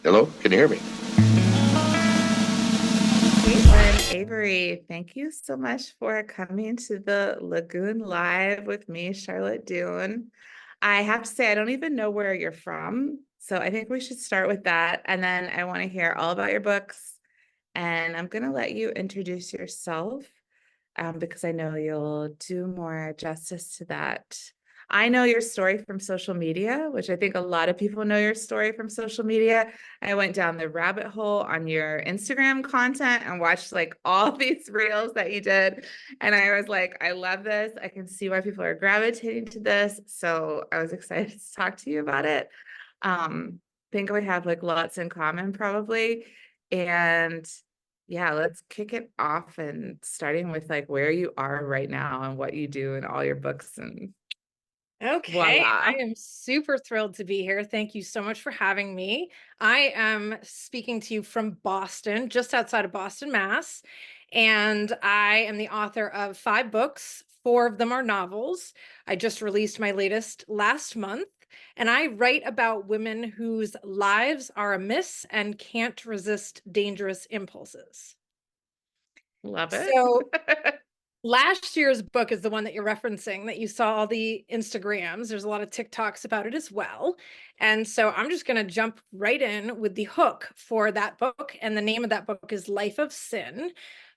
Hello, can you hear me? Caitlin Avery, thank you so much for coming to the Lagoon Live with me, Charlotte Dune. I have to say, I don't even know where you're from. So I think we should start with that. And then I want to hear all about your books. And I'm going to let you introduce yourself because I know you'll do more justice to that. I know your story from social media, which I think a lot of people know your story from social media. I went down the rabbit hole on your Instagram content and watched like all these reels that you did. And I was like, I love this. I can see why people are gravitating to this. So I was excited to talk to you about it. Think we have like lots in common probably. And yeah, let's kick it off and starting with like where you are right now and what you do in all your books and Okay, I voila. am super thrilled to be here. Thank you so much for having me. I am speaking to you from Boston, just outside of Boston, Mass. And I am the author of 5 books. 4 of them are novels. I just released my latest last month. And I write about women whose lives are a miss and can't resist dangerous impulses. Love it. So last year's book is the one that you're referencing, that you saw all the Instagrams. There's a lot of TikToks about it as well. And so I'm just going to jump right in with the hook for that book. And the name of that book is Life of Cyn.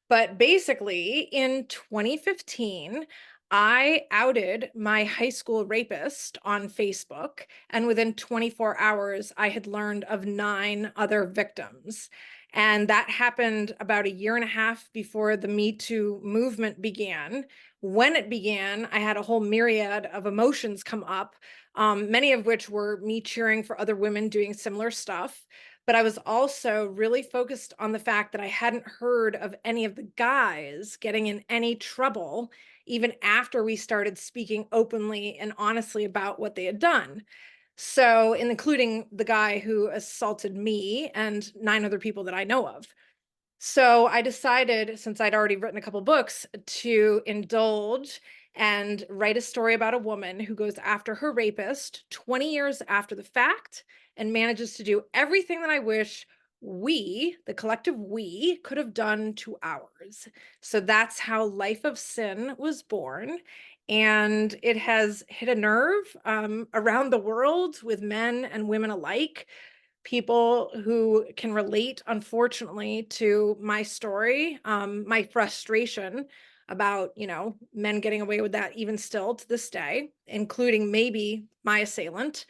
But basically, in 2015, I outed my high school rapist on Facebook. And within 24 hours, I had learned of 9 other victims. And that happened about a year and a half before the Me Too movement began. When it began, I had a whole myriad of emotions come up, many of which were me cheering for other women doing similar stuff. But I was also really focused on the fact that I hadn't heard of any of the guys getting in any trouble, even after we started speaking openly and honestly about what they had done. So, including the guy who assaulted me and 9 other people that I know of. So, I decided, since I'd already written a couple books, to indulge and write a story about a woman who goes after her rapist 20 years after the fact and manages to do everything that I wish we, the collective we, could have done to ours. So that's how Life of Cyn was born. And it has hit a nerve around the world with men and women alike, people who can relate, unfortunately, to my story, my frustration about, men getting away with that even still to this day, including maybe my assailant.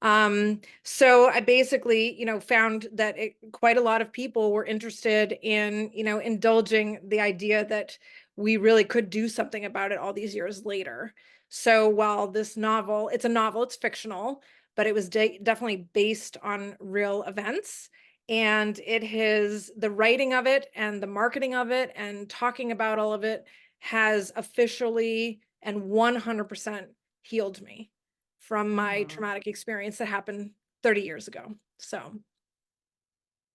So I basically, found that quite a lot of people were interested in, indulging the idea that we really could do something about it all these years later. So while this novel, it's a novel, it's fictional, but it was definitely based on real events. And it has the writing of it and the marketing of it and talking about all of it has officially and 100% healed me from my Oh, traumatic experience that happened 30 years ago. So,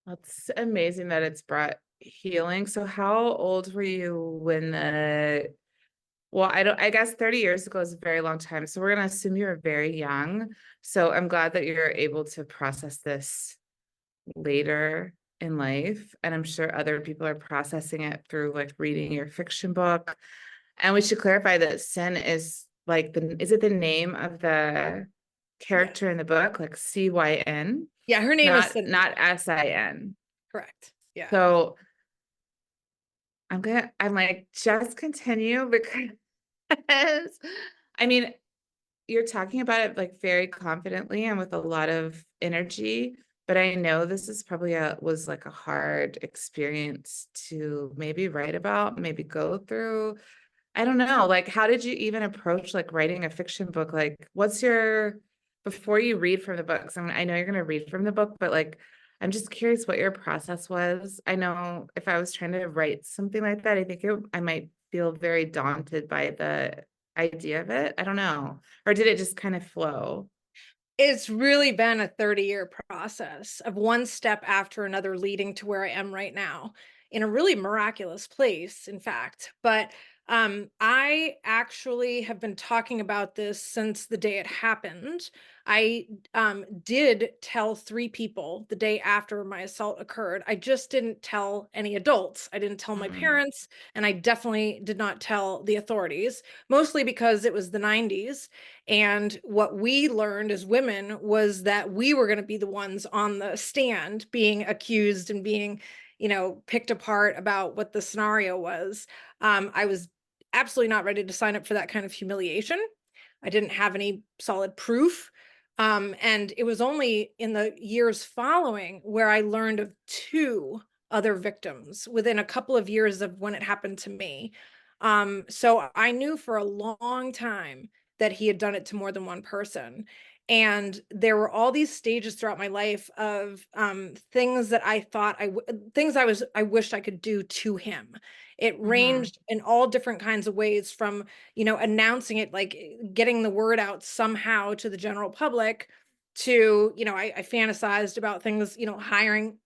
that's amazing that it's brought healing. So how old were you when well, I guess 30 years ago is a very long time. So we're gonna assume you were very young. So I'm glad that you're able to process this later in life. And I'm sure other people are processing it through like reading your fiction book. And we should clarify that Sin is like is it the name of the yeah. character in the book? Like Cyn, Yeah, her name is Cynthia. not Sin. Correct. Yeah. So I'm like, just continue because I mean, you're talking about it like very confidently and with a lot of energy, but I know this is probably was like a hard experience to maybe write about, maybe go through. I don't know. Like, how did you even approach like writing a fiction book? Like, what's your before you read from the books? I mean, I know you're gonna read from the book, but like, I'm just curious what your process was. I know if I was trying to write something like that, I think I might feel very daunted by the idea of it. I don't know. Or did it just kind of flow? It's really been a 30-year process of one step after another leading to where I am right now in a really miraculous place, in fact. But I actually have been talking about this since the day it happened. I did tell 3 people the day after my assault occurred. I just didn't tell any adults. I didn't tell my Mm, parents, and I definitely did not tell the authorities, mostly because it was the 90s. And what we learned as women was that we were going to be the ones on the stand being accused and being, picked apart about what the scenario was. I was absolutely not ready to sign up for that kind of humiliation. I didn't have any solid proof. And it was only in the years following where I learned of 2 other victims within a couple of years of when it happened to me. So I knew for a long time that he had done it to more than one person. And there were all these stages throughout my life of things that I thought things I wished I could do to him. It mhm. ranged in all different kinds of ways from, announcing it, like getting the word out somehow to the general public to, I fantasized about things, hiring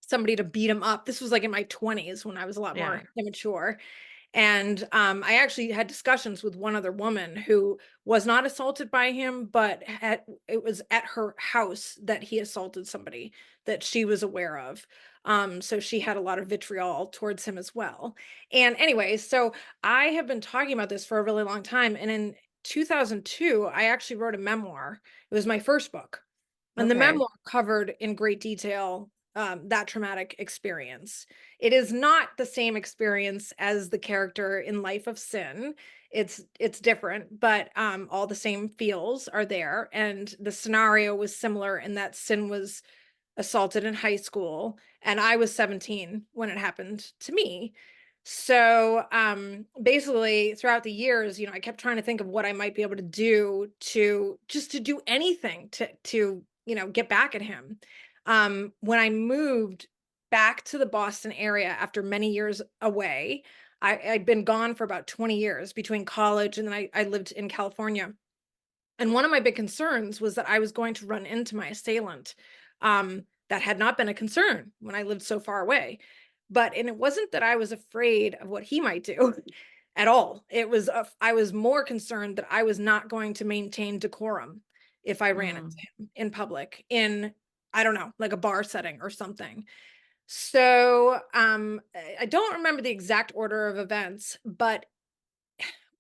somebody to beat him up. This was like in my 20s when I was a lot Yeah. more immature. And I actually had discussions with one other woman who was not assaulted by him, but it was at her house that he assaulted somebody that she was aware of. So she had a lot of vitriol towards him as well. And anyway, so I have been talking about this for a really long time. And in 2002, I actually wrote a memoir. It was my first book. And the Okay. memoir covered in great detail that traumatic experience. It is not the same experience as the character in Life of Cyn. It's different, but all the same feels are there, and the scenario was similar in that Cyn was assaulted in high school, and I was 17 when it happened to me. So, basically throughout the years, I kept trying to think of what I might be able to do to do anything to, get back at him. When I moved back to the Boston area after many years away, I'd been gone for about 20 years between college and then I lived in California. And one of my big concerns was that I was going to run into my assailant. That had not been a concern when I lived so far away. And it wasn't that I was afraid of what he might do at all. I was more concerned that I was not going to maintain decorum if I ran into Mm, him in public in, I don't know, like a bar setting or something. So I don't remember the exact order of events, but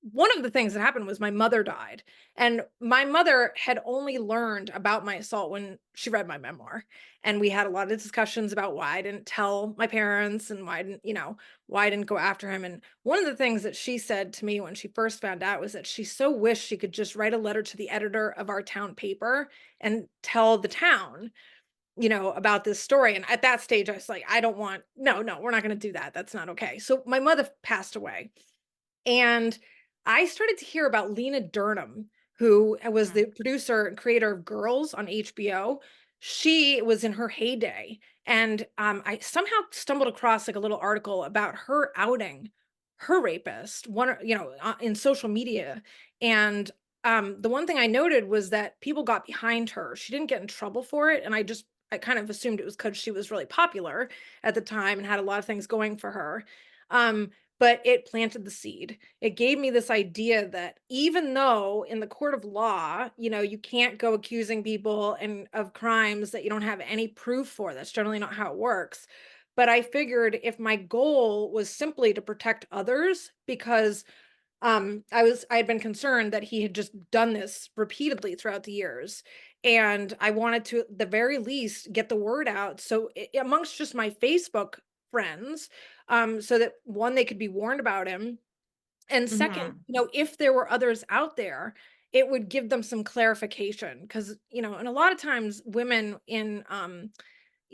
one of the things that happened was my mother died, and my mother had only learned about my assault when she read my memoir. And we had a lot of discussions about why I didn't tell my parents and why I didn't go after him. And one of the things that she said to me when she first found out was that she so wished she could just write a letter to the editor of our town paper and tell the town, about this story. And at that stage I was like, I don't want, no, no, we're not going to do that. That's not okay. So my mother passed away, and I started to hear about Lena Dunham, who was mm, the producer and creator of Girls on HBO. She was in her heyday. And I somehow stumbled across like a little article about her outing her rapist, in social media. And the one thing I noted was that people got behind her. She didn't get in trouble for it. And I kind of assumed it was because she was really popular at the time and had a lot of things going for her. Um, but it planted the seed. It gave me this idea that even though in the court of law, you can't go accusing people and of crimes that you don't have any proof for. That's generally not how it works. But I figured if my goal was simply to protect others, because I had been concerned that he had just done this repeatedly throughout the years, and I wanted to at the very least get the word out, so amongst just my Facebook friends, so that one, they could be warned about him, and second, mhm, if there were others out there, it would give them some clarification. Because and a lot of times women in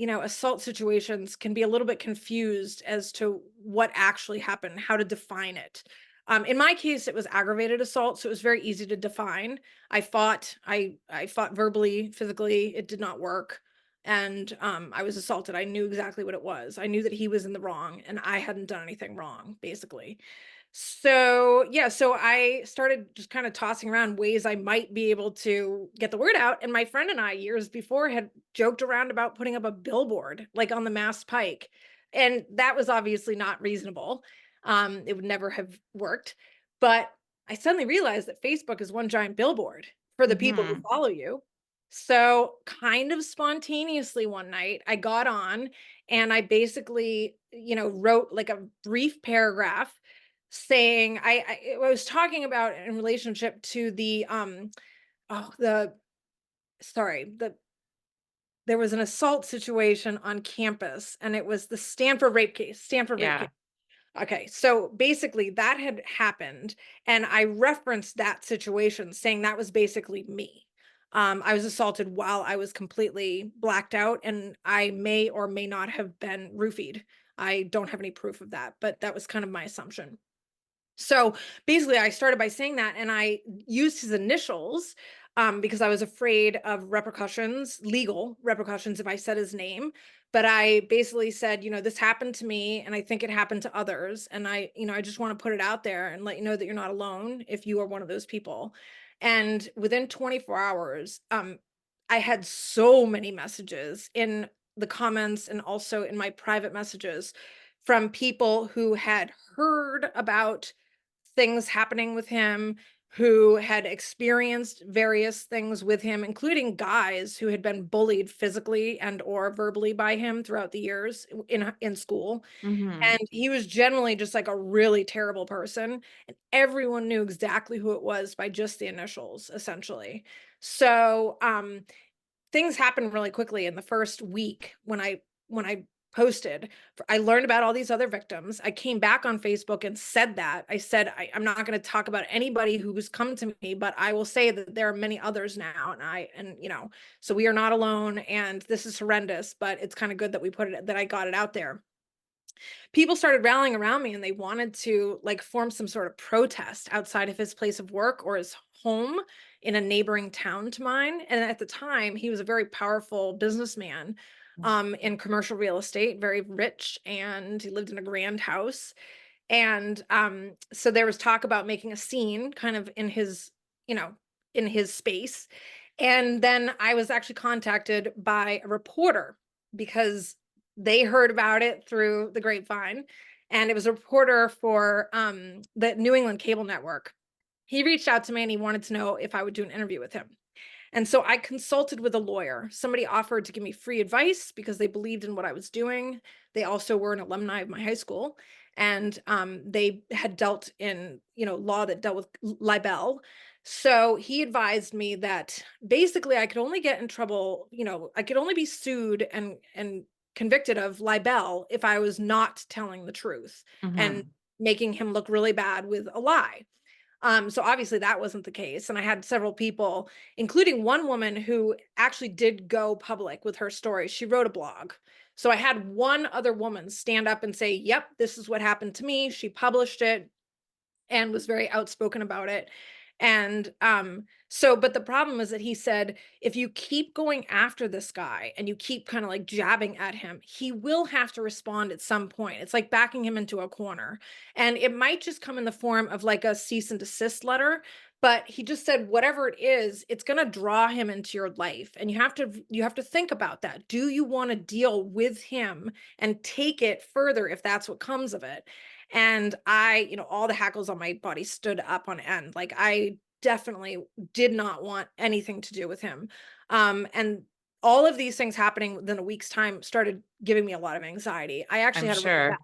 assault situations can be a little bit confused as to what actually happened, how to define it. In my case, it was aggravated assault, so it was very easy to define. I fought verbally, physically. It did not work, and I was assaulted. I knew exactly what it was. I knew that he was in the wrong, and I hadn't done anything wrong, basically. So, yeah, so I started just kind of tossing around ways I might be able to get the word out. And my friend and I, years before, had joked around about putting up a billboard like on the Mass Pike. And that was obviously not reasonable. It would never have worked. But I suddenly realized that Facebook is one giant billboard for the people who Hmm. follow you. So, kind of spontaneously one night, I got on and I basically, wrote like a brief paragraph saying I was talking about in relationship to the oh the sorry the there was an assault situation on campus, and it was the Stanford rape case. Yeah. Okay, so basically that had happened, and I referenced that situation saying that was basically me. I was assaulted while I was completely blacked out, and I may or may not have been roofied. I don't have any proof of that, but that was kind of my assumption. So basically, I started by saying that, and I used his initials because I was afraid of repercussions, legal repercussions, if I said his name. But I basically said, this happened to me, and I think it happened to others. And I just want to put it out there and let you know that you're not alone if you are one of those people. And within 24 hours, I had so many messages in the comments and also in my private messages from people who had heard about things happening with him, who had experienced various things with him, including guys who had been bullied physically and or verbally by him throughout the years in school. Hmm. And he was generally just like a really terrible person, and everyone knew exactly who it was by just the initials, essentially. So, things happened really quickly in the first week when I posted. I learned about all these other victims. I came back on Facebook and said that. I said, I'm not going to talk about anybody who's come to me, but I will say that there are many others now. So we are not alone, and this is horrendous, but it's kind of good that that I got it out there. People started rallying around me, and they wanted to like form some sort of protest outside of his place of work or his home in a neighboring town to mine. And at the time, he was a very powerful businessman in commercial real estate, very rich, and he lived in a grand house. And so there was talk about making a scene kind of you know, in his space. And then I was actually contacted by a reporter because they heard about it through the grapevine. And it was a reporter for the New England cable network. He reached out to me and he wanted to know if I would do an interview with him. And so I consulted with a lawyer. Somebody offered to give me free advice because they believed in what I was doing. They also were an alumni of my high school, and they had dealt in, law that dealt with libel. So he advised me that basically I could only get in trouble, I could only be sued and convicted of libel if I was not telling the truth and Hmm. making him look really bad with a lie. So obviously that wasn't the case. And I had several people, including one woman who actually did go public with her story. She wrote a blog. So I had one other woman stand up and say, yep, this is what happened to me. She published it and was very outspoken about it. And but the problem is that he said, if you keep going after this guy and you keep kind of like jabbing at him, he will have to respond at some point. It's like backing him into a corner. And it might just come in the form of like a cease and desist letter. But he just said, whatever it is, it's going to draw him into your life. And you have to think about that. Do you want to deal with him and take it further if that's what comes of it? And all the hackles on my body stood up on end. Like I definitely did not want anything to do with him. And all of these things happening within a week's time started giving me a lot of anxiety. I actually I'm had a really sure.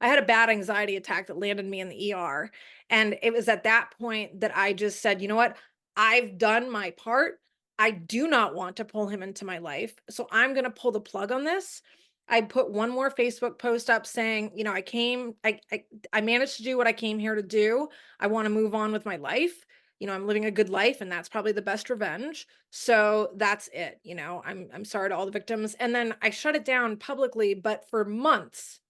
I had a bad anxiety attack that landed me in the ER. And it was at that point that I just said, you know what? I've done my part. I do not want to pull him into my life. So I'm going to pull the plug on this. I put one more Facebook post up saying, I managed to do what I came here to do. I want to move on with my life. I'm living a good life, and that's probably the best revenge. So that's it. I'm sorry to all the victims. And then I shut it down publicly, but for months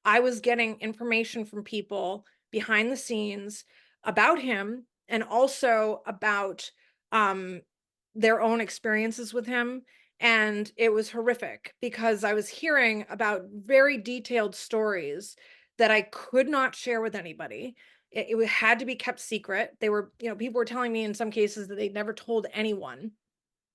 I was getting information from people behind the scenes about him and also about um, their own experiences with him. And it was horrific because I was hearing about very detailed stories that I could not share with anybody. It had to be kept secret. People were telling me in some cases that they'd never told anyone.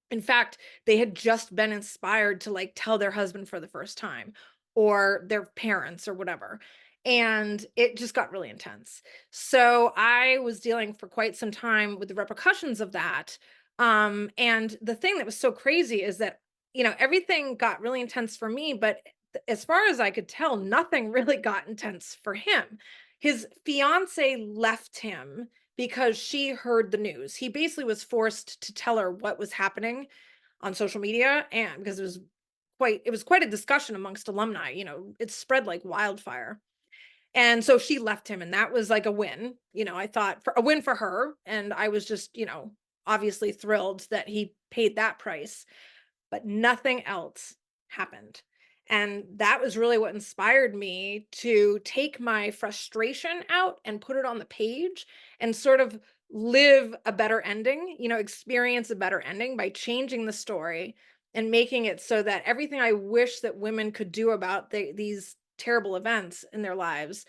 In fact, they had just been inspired to like tell their husband for the first time or their parents or whatever. and it just got really intense. So I was dealing for quite some time with the repercussions of that. And the thing that was so crazy is that, everything got really intense for me, but as far as I could tell, nothing really got intense for him. His fiance left him because she heard the news. He basically was forced to tell her what was happening on social media, and because it was quite a discussion amongst alumni, it spread like wildfire. And so she left him, and that was like a win. I thought for a win for her, and I was just, obviously thrilled that he paid that price, but nothing else happened. And that was really what inspired me to take my frustration out and put it on the page and sort of live a better ending, experience a better ending by changing the story and making it so that everything I wish that women could do about these terrible events in their lives,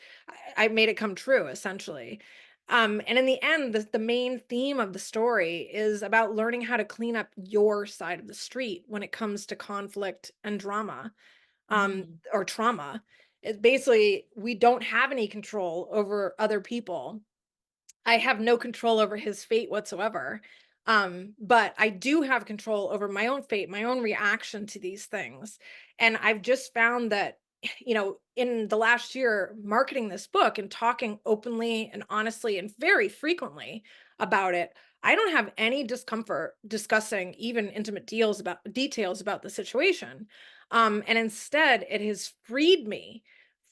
I made it come true essentially. And in the end, the main theme of the story is about learning how to clean up your side of the street when it comes to conflict and drama, Mhm. or trauma. It's basically, we don't have any control over other people. I have no control over his fate whatsoever. But I do have control over my own fate, my own reaction to these things. And I've just found that, in the last year, marketing this book and talking openly and honestly and very frequently about it, I don't have any discomfort discussing even intimate details about the situation. And instead, it has freed me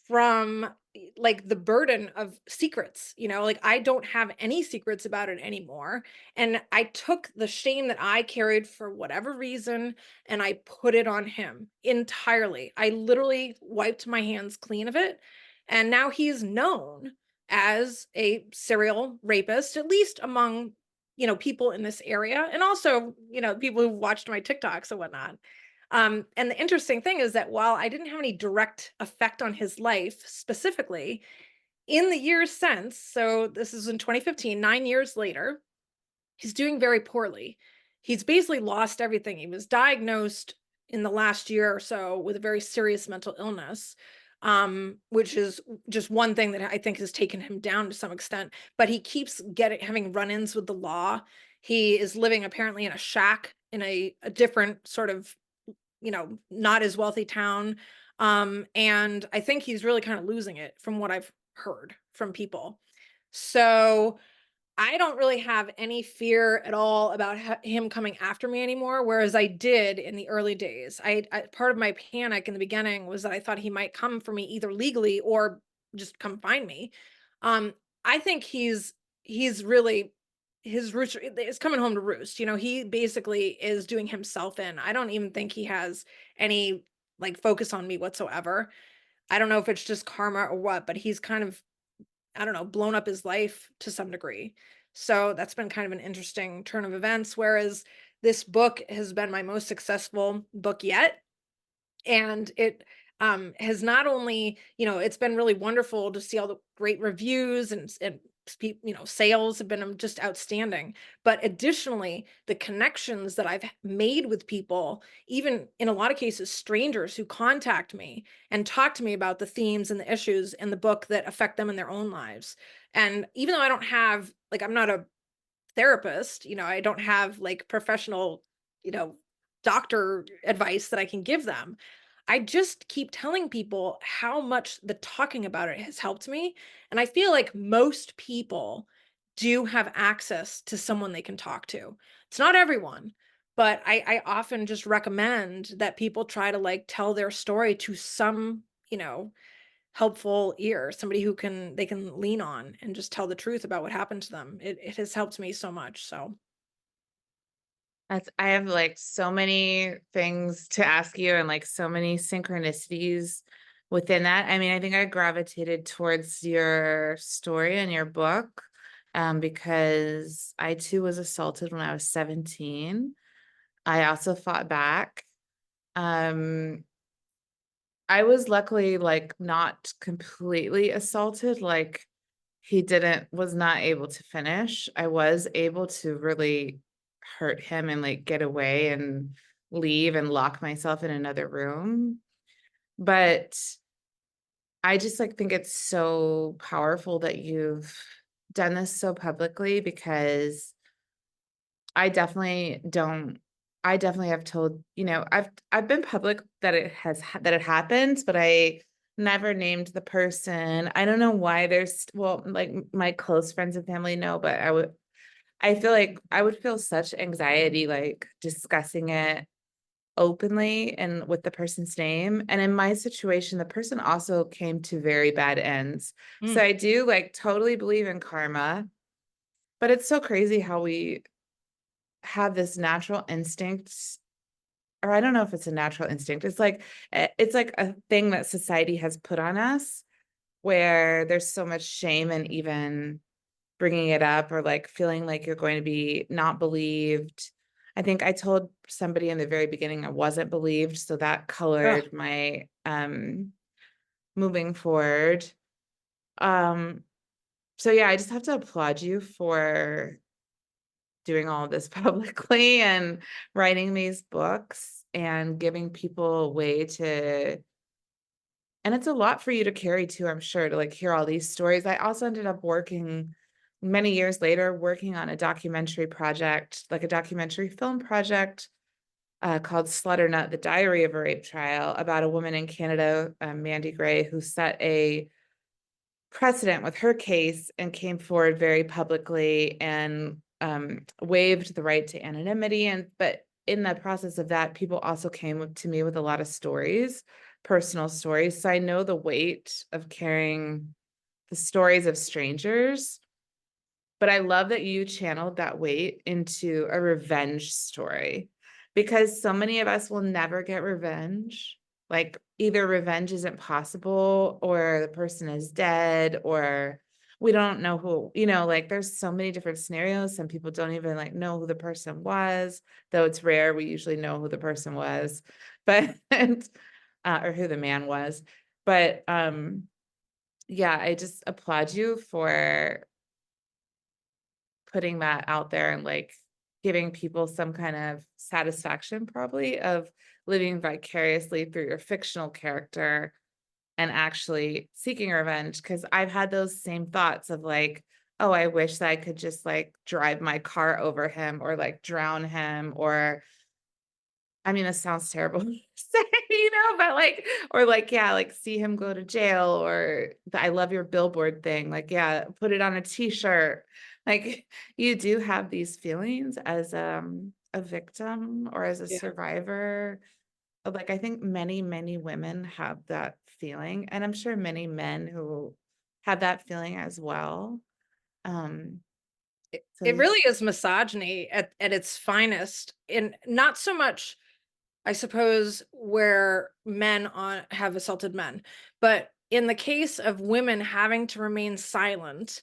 from like the burden of secrets, like I don't have any secrets about it anymore. And I took the shame that I carried for whatever reason and I put it on him entirely. I literally wiped my hands clean of it. And now he's known as a serial rapist, at least among, people in this area. And also, people who've watched my TikToks and whatnot. And the interesting thing is that while I didn't have any direct effect on his life specifically, in the years since, so this is in 2015, 9 years later, he's doing very poorly. He's basically lost everything. He was diagnosed in the last year or so with a very serious mental illness, which is just one thing that I think has taken him down to some extent. But he keeps having run-ins with the law. He is living apparently in a shack in a different sort of, not as wealthy town. And I think he's really kind of losing it from what I've heard from people. So I don't really have any fear at all about him coming after me anymore, whereas I did in the early days. Part of my panic in the beginning was that I thought he might come for me either legally or just come find me. Um, I think he's really his roots is coming home to roost. He basically is doing himself in. I don't even think he has any like focus on me whatsoever. I don't know if it's just karma or what, but he's kind of, I don't know, blown up his life to some degree. So that's been kind of an interesting turn of events. Whereas this book has been my most successful book yet. And it has not only, it's been really wonderful to see all the great reviews and sales have been just outstanding, but additionally the connections that I've made with people, even in a lot of cases strangers who contact me and talk to me about the themes and the issues in the book that affect them in their own lives. And even though I don't have, like, I'm not a therapist, I don't have like professional, you know doctor advice that I can give them, I just keep telling people how much the talking about it has helped me. And I feel like most people do have access to someone they can talk to. It's not everyone, but I often just recommend that people try to like tell their story to some, helpful ear, somebody who they can lean on and just tell the truth about what happened to them. It has helped me so much. So I have like so many things to ask you and like so many synchronicities within that. I mean, I think I gravitated towards your story and your book because I too was assaulted when I was 17. I also fought back. Um, I was luckily like not completely assaulted, like was not able to finish. I was able to really hurt him and like get away and leave and lock myself in another room. But I just like think it's so powerful that you've done this so publicly because I definitely don't I definitely have told, I've been public that that it happens, but I never named the person. I don't know why well, like my close friends and family know, but I feel like I would feel such anxiety like discussing it openly and with the person's name. And in my situation, the person also came to very bad ends. So Mm. I do like totally believe in karma, but it's so crazy how we have this natural instinct, or I don't know if it's a natural instinct. It's like a thing that society has put on us where there's so much shame and even bringing it up or like feeling like you're going to be not believed. I think I told somebody in the very beginning I wasn't believed, so that Ugh. colored my moving forward. Um so yeah, I just have to applaud you for doing all of this publicly and writing these books and giving people a way to, and it's a lot for you to carry too, I'm sure, to like hear all these stories. I also ended up working many years later, working on a documentary project, like a documentary film project called Slutternut, the Diary of a Rape Trial, about a woman in Canada, Mandy Gray, who set a precedent with her case and came forward very publicly and waived the right to anonymity. But in the process of that, people also came to me with a lot of stories, personal stories. So I know the weight of carrying the stories of strangers, but I love that you channeled that weight into a revenge story because so many of us will never get revenge. Like either revenge isn't possible or the person is dead or we don't know who, like there's so many different scenarios. Some people don't even like know who the person was, though it's rare. We usually know who the person was, but or who the man was. But yeah, I just applaud you for putting that out there and like giving people some kind of satisfaction probably of living vicariously through your fictional character and actually seeking revenge, because I've had those same thoughts of like, oh, I wish that I could just like drive my car over him or like drown him or I mean, this sounds terrible to say, but like, or like, yeah, like see him go to jail or the I love your billboard thing. Like, yeah, put it on a t-shirt. Like you do have these feelings as a victim or as a Yeah. survivor. Like I think many, many women have that feeling, and I'm sure many men who have that feeling as well. Um, It so really is misogyny at its finest, and not so much, I suppose, where men on have assaulted men, but in the case of women having to remain silent,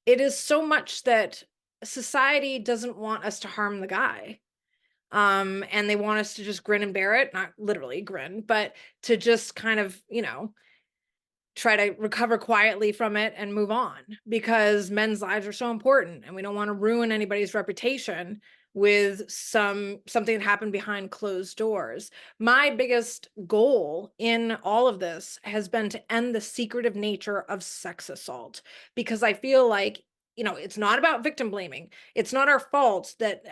it is so much that society doesn't want us to harm the guy. And they want us to just grin and bear it, not literally grin, but to just kind of, try to recover quietly from it and move on, because men's lives are so important and we don't want to ruin anybody's reputation with something that happened behind closed doors. My biggest goal in all of this has been to end the secretive nature of sex assault, because I feel like, it's not about victim blaming. It's not our fault that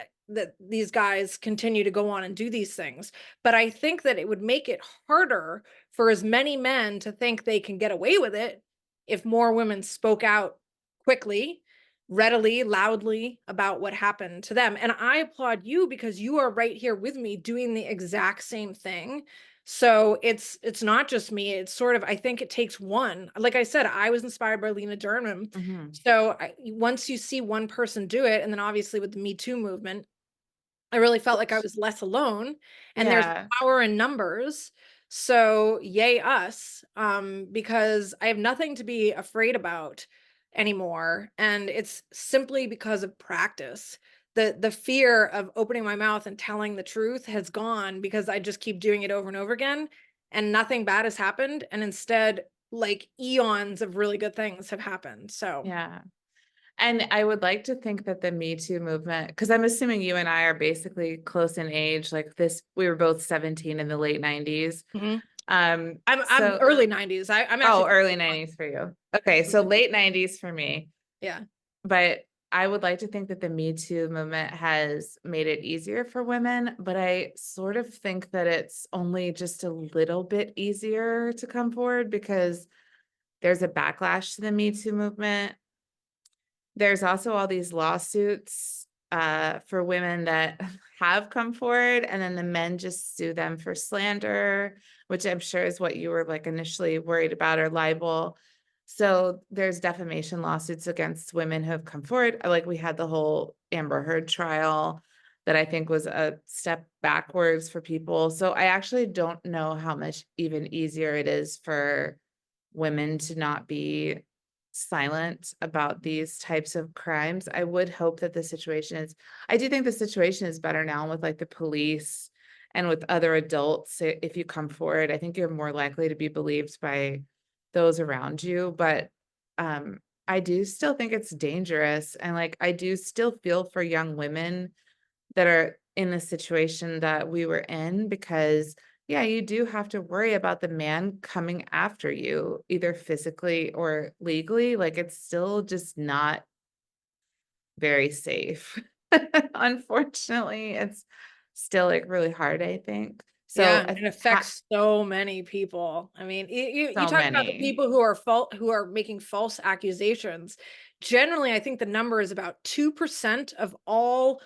these guys continue to go on and do these things, but I think that it would make it harder for as many men to think they can get away with it if more women spoke out quickly, readily, loudly about what happened to them. And I applaud you because you are right here with me doing the exact same thing. So it's not just me. It's sort of, I think it takes one. Like I said, I was inspired by Lena Dunham. mhm. So once you see one person do it, and then obviously with the Me Too movement, I really felt like I was less alone, and there's Yeah, power in numbers. So yay us, because I have nothing to be afraid about anymore. And it's simply because of practice. The fear of opening my mouth and telling the truth has gone because I just keep doing it over and over again, and nothing bad has happened. And instead, like eons of really good things have happened. So yeah. And I would like to think that the Me Too movement, because I'm assuming you and I are basically close in age, like this, we were both 17 in the late 90s. mhm. I'm So, early 90s. I'm oh, actually early 90s for you. Okay, so late 90s for me. yeah. But I would like to think that the Me Too movement has made it easier for women, but I sort of think that it's only just a little bit easier to come forward because there's a backlash to the Me Too movement. There's also all these lawsuits for women that have come forward, and then the men just sue them for slander, which I'm sure is what you were like initially worried about, or libel. So there's defamation lawsuits against women who have come forward. Like we had the whole Amber Heard trial that I think was a step backwards for people. So I actually don't know how much even easier it is for women to not be silent about these types of crimes. I would hope that the situation is, I do think the situation is better now with like the police and with other adults. If you come forward, I think you're more likely to be believed by those around you. But I do still think it's dangerous. And like, I do still feel for young women that are in the situation that we were in because yeah, you do have to worry about the man coming after you, either physically or legally. Like it's still just not very safe. Unfortunately, it's still like really hard, I think. So Yeah, it affects so many people. I mean, you so talk about the many. people who are making false accusations. Generally, I think the number is about 2% of all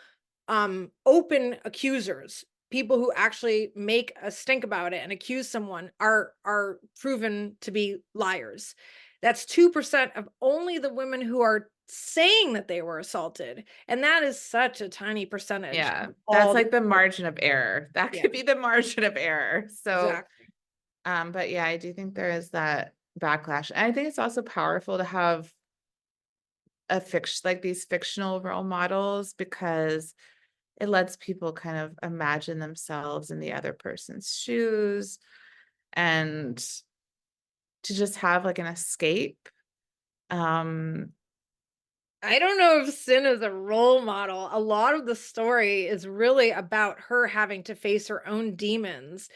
open accusers, people who actually make a stink about it and accuse someone are proven to be liars. That's 2% of only the women who are saying that they were assaulted. And that is such a tiny percentage Yeah, of that's all the like the people. margin of error. That Yeah, could be the margin of error. So exactly. but yeah, I do think there is that backlash. And I think it's also powerful to have a fiction like these fictional role models because it lets people kind of imagine themselves in the other person's shoes and to just have like an escape. Um, I don't know if Sin is a role model. A lot of the story is really about her having to face her own demons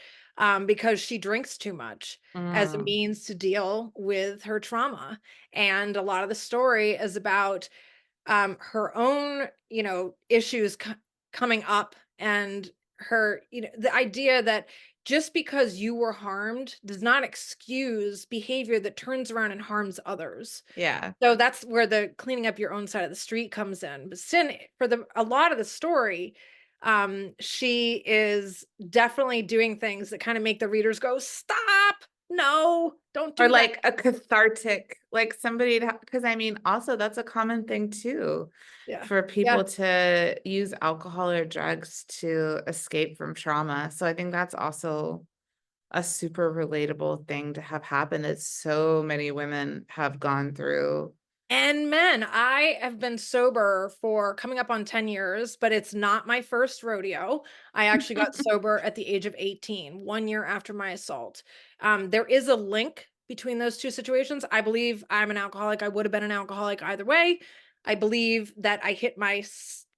because she drinks too much as a mm, means to deal with her trauma. And a lot of the story is about her own, issues coming up and her, the idea that just because you were harmed does not excuse behavior that turns around and harms others. yeah. So that's where the cleaning up your own side of the street comes in. But Sin, for the a lot of the story, she is definitely doing things that kind of make the readers go, "Stop! No, don't Or do that." like a cathartic, like somebody to, because I mean, also that's a common thing too, Yeah. for Yeah. people to use alcohol or drugs to escape from trauma. So I think that's also a super relatable thing to have happen that so many women have gone through. And men, I have been sober for coming up on 10 years, but it's not my first rodeo. I actually got sober at the age of 18, 1 year after my assault. There is a link between those two situations. I believe I'm an alcoholic. I would have been an alcoholic either way. I believe that I hit my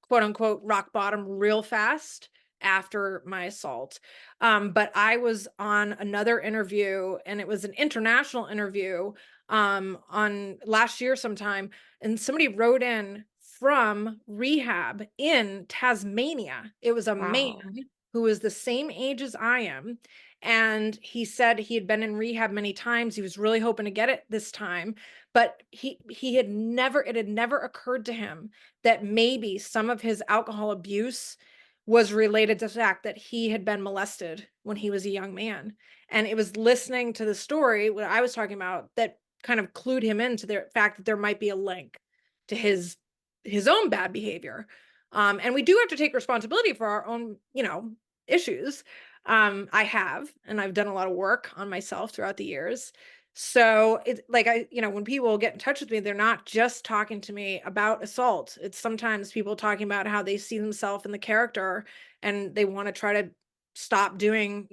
quote unquote rock bottom real fast after my assault. But I was on another interview, and it was an international interview on last year sometime, and somebody wrote in from rehab in Tasmania. It was a man Wow. who was the same age as I am, and he said he had been in rehab many times. He was really hoping to get it this time, but he had never it had never occurred to him that maybe some of his alcohol abuse was related to the fact that he had been molested when he was a young man. And it was listening to the story, what I was talking about, that kind of clued him into the fact that there might be a link to his own bad behavior. And we do have to take responsibility for our own, issues. I have, and I've done a lot of work on myself throughout the years. So it's like when people get in touch with me, they're not just talking to me about assault. It's sometimes people talking about how they see themselves in the character and they want to try to stop doing,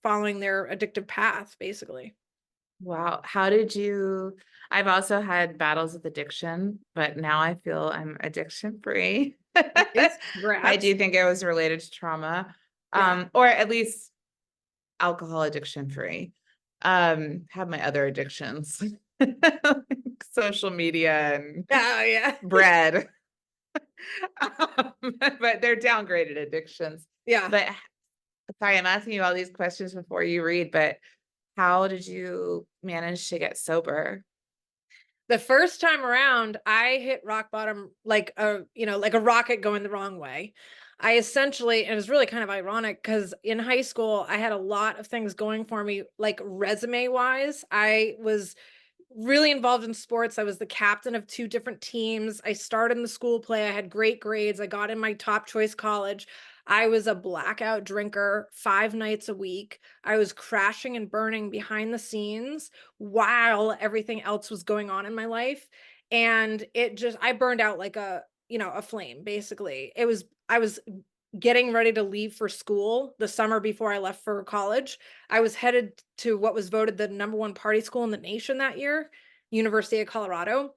following their addictive path, basically. Wow. How did you? I've also had battles with addiction, but now I feel I'm addiction free. Nice. I Congrats. do think it was related to trauma, Yeah. or at least alcohol addiction free. Have my other addictions, like social media and Oh, yeah. bread. But they're downgraded addictions. Yeah. But sorry, I'm asking you all these questions before you read, but how did you manage to get sober? The first time around, I hit rock bottom like like a rocket going the wrong way. I essentially, and it was really kind of ironic because in high school, I had a lot of things going for me, like resume wise. I was really involved in sports. I was the captain of two different teams. I started in the school play. I had great grades. I got in my top choice college. I was a blackout drinker 5 nights a week. I was crashing and burning behind the scenes while everything else was going on in my life. And I burned out like a flame, basically. I was getting ready to leave for school the summer before I left for college. I was headed to what was voted the number one party school in the nation that year, University of Colorado.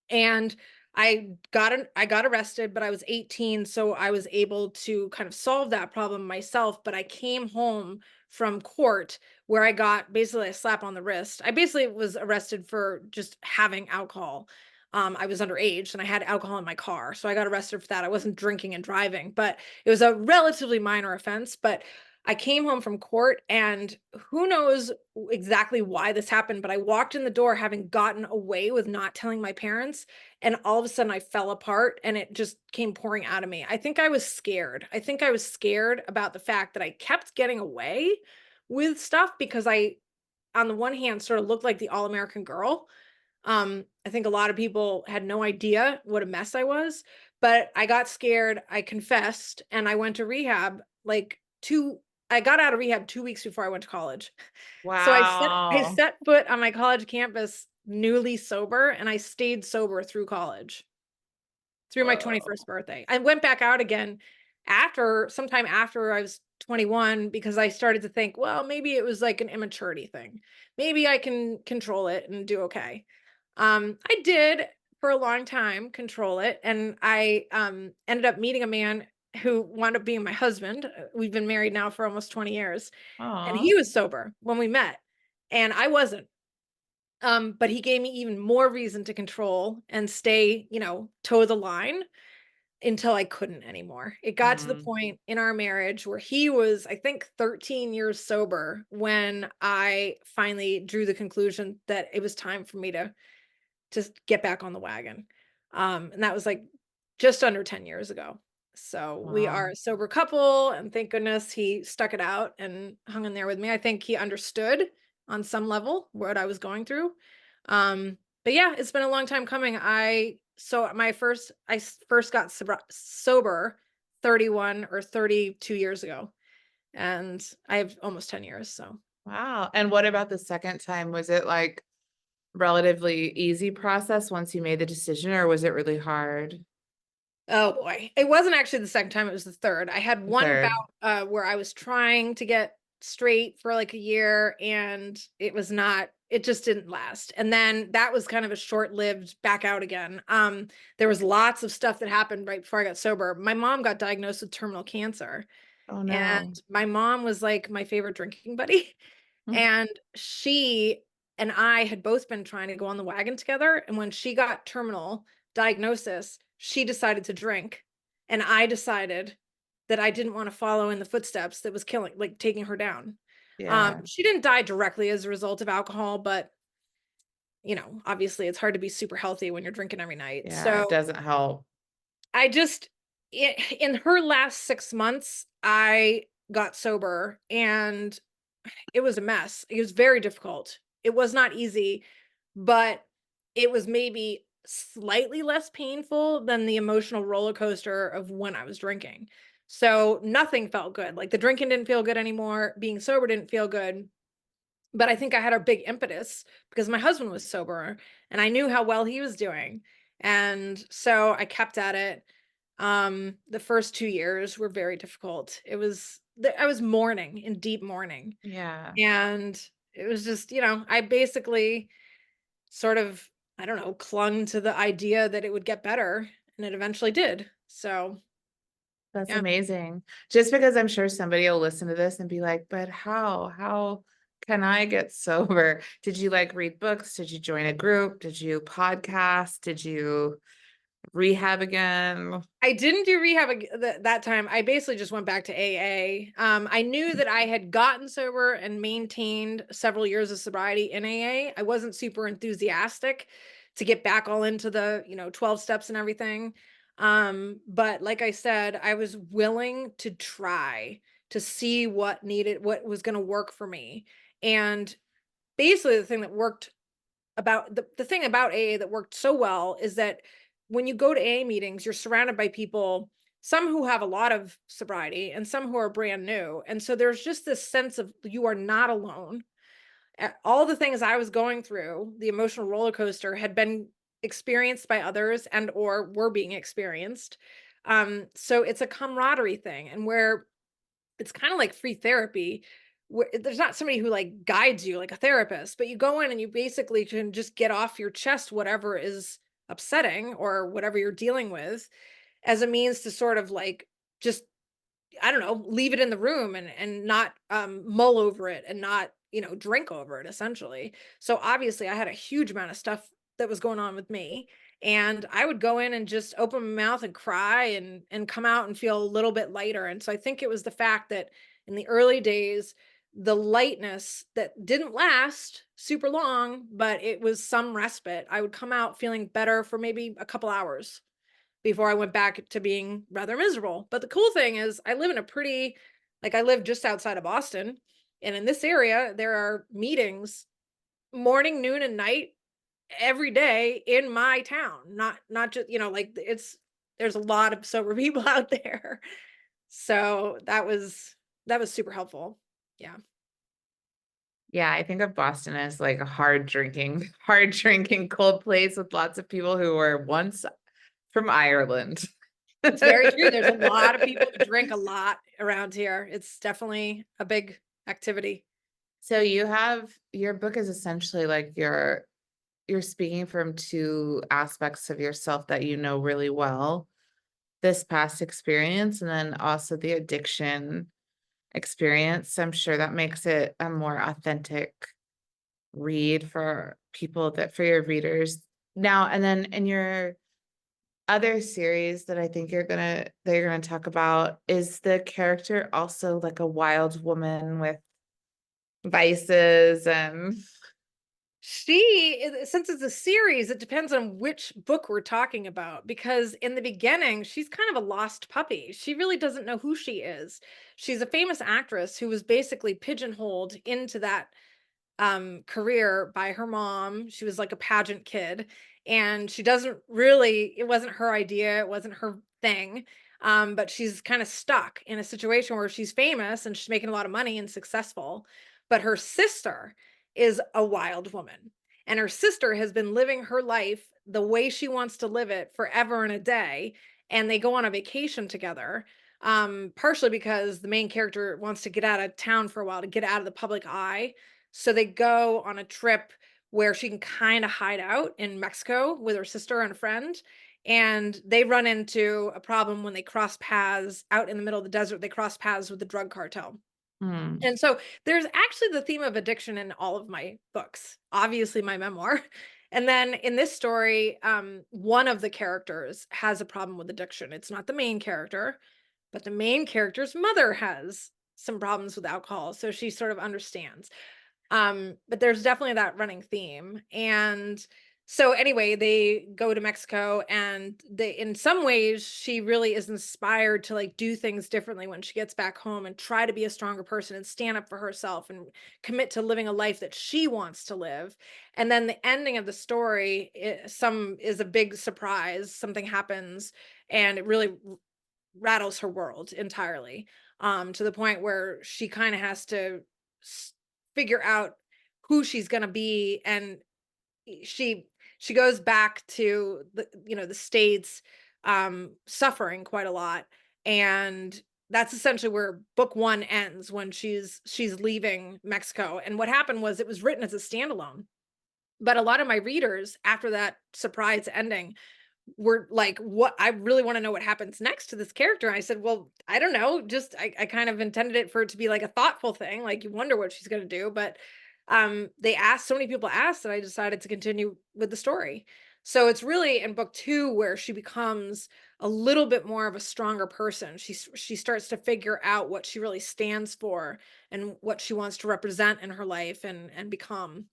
And I got arrested, but I was 18, so I was able to kind of solve that problem myself. But I came home from court where I got basically a slap on the wrist. I basically was arrested for just having alcohol. I was underage and I had alcohol in my car, so I got arrested for that. I wasn't drinking and driving, but it was a relatively minor offense. But I came home from court, and who knows exactly why this happened, but I walked in the door having gotten away with not telling my parents, and all of a sudden I fell apart and it just came pouring out of me. I think I was scared. I think I was scared about the fact that I kept getting away with stuff because I, on the one hand, sort of looked like the all-American girl. I think a lot of people had no idea what a mess I was, but I got scared. I confessed and I went to rehab I got out of rehab 2 weeks before I went to college. So I Wow. set foot on my college campus newly sober, and I stayed sober through college, through my Whoa. 21st birthday. I went back out again sometime after I was 21 because I started to think, well, maybe it was like an immaturity thing. Maybe I can control it and do okay. I did for a long time control it, and I ended up meeting a man who wound up being my husband. We've been married now for almost 20 years, and Aw. he was sober when we met, and I wasn't. But he gave me even more reason to control and stay, toe the line until I couldn't anymore. It got to the Mm. point in our marriage where he was, I think, 13 years sober when I finally drew the conclusion that it was time for me to just get back on the wagon. And that was like just under 10 years ago. So we are Wow. a sober couple, and thank goodness he stuck it out and hung in there with me. I think he understood on some level what I was going through. But yeah, it's been a long time coming. First got sober 31 or 32 years ago, and I have almost 10 years. So Wow. And what about the second time? Was it like relatively easy process once you made the decision, or was it really hard? oh boy. It wasn't actually the second time, it was the third. I had The one bout, third. where I was trying to get straight for like a year, and it just didn't last. And then that was kind of a short-lived back out again. There was lots of stuff that happened right before I got sober. My mom got diagnosed with terminal cancer, Oh and no. my mom was like my favorite drinking buddy. Mm. And she and I had both been trying to go on the wagon together. And when she got terminal diagnosis, she decided to drink. And I decided that I didn't want to follow in the footsteps that was taking her down. Yeah. She didn't die directly as a result of alcohol, but obviously it's hard to be super healthy when you're drinking every night. Yeah. It So doesn't help. I just, in her last 6 months, I got sober, and it was a mess. It was very difficult. It was not easy, but it was maybe slightly less painful than the emotional roller coaster of when I was drinking. So nothing felt good. Like the drinking didn't feel good anymore. Being sober didn't feel good. But I think I had a big impetus because my husband was sober and I knew how well he was doing. And so I kept at it. The first 2 years were very difficult. I was mourning, in deep mourning, Yeah. and it was just, I basically sort of, I don't know, clung to the idea that it would get better, and it eventually did. So, That's Yeah. amazing. Just because I'm sure somebody will listen to this and be like, but how? How can I get sober? Did you like read books? Did you join a group? Did you podcast? Did you rehab again? I didn't do rehab that time. I basically just went back to AA. I knew that I had gotten sober and maintained several years of sobriety in AA. I wasn't super enthusiastic to get back all into the, 12 steps and everything. But like I said, I was willing to try to see what was going to work for me. And basically the thing that worked about the thing about AA that worked so well is that when you go to AA meetings, you're surrounded by people, some who have a lot of sobriety and some who are brand new. And so there's just this sense of you are not alone. All the things I was going through, the emotional roller coaster, had been experienced by others and or were being experienced. So it's a camaraderie thing, and where it's kind of like free therapy, where there's not somebody who like guides you like a therapist, but you go in and you basically can just get off your chest whatever is upsetting or whatever you're dealing with, as a means to sort of like just, I don't know, leave it in the room and not mull over it and not, drink over it essentially. So obviously I had a huge amount of stuff that was going on with me, and I would go in and just open my mouth and cry and come out and feel a little bit lighter. And so I think it was the fact that in the early days, the lightness that didn't last super long, but it was some respite. I would come out feeling better for maybe a couple hours before I went back to being rather miserable. But the cool thing is I live in a pretty, like, I live just outside of Boston. And in this area, there are meetings morning, noon, and night every day in my town. Not just, like, there's a lot of sober people out there. So that was super helpful. Yeah. Yeah, I think of Boston as like a hard drinking cold place with lots of people who were once from Ireland. It's very true. There's a lot of people who drink a lot around here. It's definitely a big activity. So you have your book is essentially like you're speaking from two aspects of yourself that you know really well, this past experience and then also the addiction experience. I'm sure that makes it a more authentic read for people that for your readers. Now, and then in your other series that I think you're gonna talk about, is the character also like a wild woman with vices and Since it's a series, it depends on which book we're talking about, because in the beginning, she's kind of a lost puppy. She really doesn't know who she is. She's a famous actress who was basically pigeonholed into that career by her mom. She was like a pageant kid, and she doesn't really, it wasn't her idea, it wasn't her thing. But she's kind of stuck in a situation where she's famous and she's making a lot of money and successful. But her sister is a wild woman. And her sister has been living her life the way she wants to live it forever and a day. And they go on a vacation together, partially because the main character wants to get out of town for a while to get out of the public eye. So they go on a trip where she can kind of hide out in Mexico with her sister and a friend. And they run into a problem when they cross paths out in the middle of the desert. They cross paths with the drug cartel. hmm, And so there's actually the theme of addiction in all of my books, obviously my memoir. And then in this story, one of the characters has a problem with addiction. It's not the main character, but the main character's mother has some problems with alcohol. So she sort of understands. But there's definitely that running theme. And so anyway, they go to Mexico, and they, in some ways, she really is inspired to like do things differently when she gets back home and try to be a stronger person and stand up for herself and commit to living a life that she wants to live. And then the ending of the story, some is a big surprise. Something happens and it really rattles her world entirely, to the point where she kind of has to s- figure out who she's going to be. And she she goes back to the states, suffering quite a lot. And that's essentially where book one ends, when she's leaving Mexico. And what happened was it was written as a standalone, but a lot of my readers, after that surprise ending, were like, what, I really want to know what happens next to this character. And I said, well, I don't know. Just I kind of intended it for it to be like a thoughtful thing. Like you wonder what she's gonna do. But they asked, so many people asked that I decided to continue with the story. So it's really in book two where she becomes a little bit more of a stronger person. She starts to figure out what she really stands for and what she wants to represent in her life and become.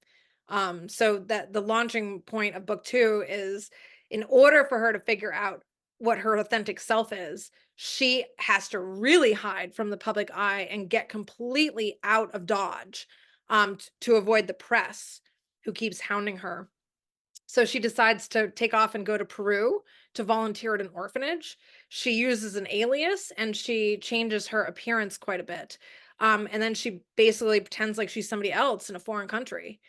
So that the launching point of book two is, in order for her to figure out what her authentic self is, she has to really hide from the public eye and get completely out of Dodge, to avoid the press who keeps hounding her. So she decides to take off and go to Peru to volunteer at an orphanage. She uses an alias and she changes her appearance quite a bit. And then she basically pretends like she's somebody else in a foreign country.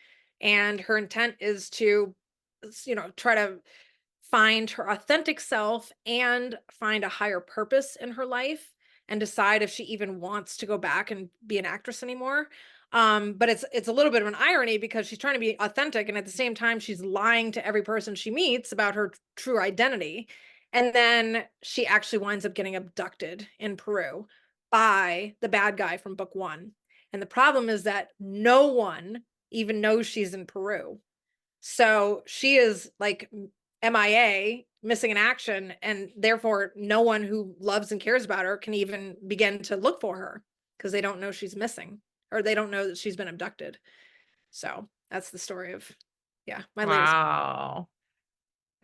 And her intent is to, try to find her authentic self and find a higher purpose in her life and decide if she even wants to go back and be an actress anymore. But it's a little bit of an irony because she's trying to be authentic and at the same time she's lying to every person she meets about her true identity. And then she actually winds up getting abducted in Peru by the bad guy from book one. And the problem is that no one even knows she's in Peru. So she is like MIA, missing in action, and therefore no one who loves and cares about her can even begin to look for her because they don't know she's missing or they don't know that she's been abducted. So that's the story of, yeah, my latest. Wow.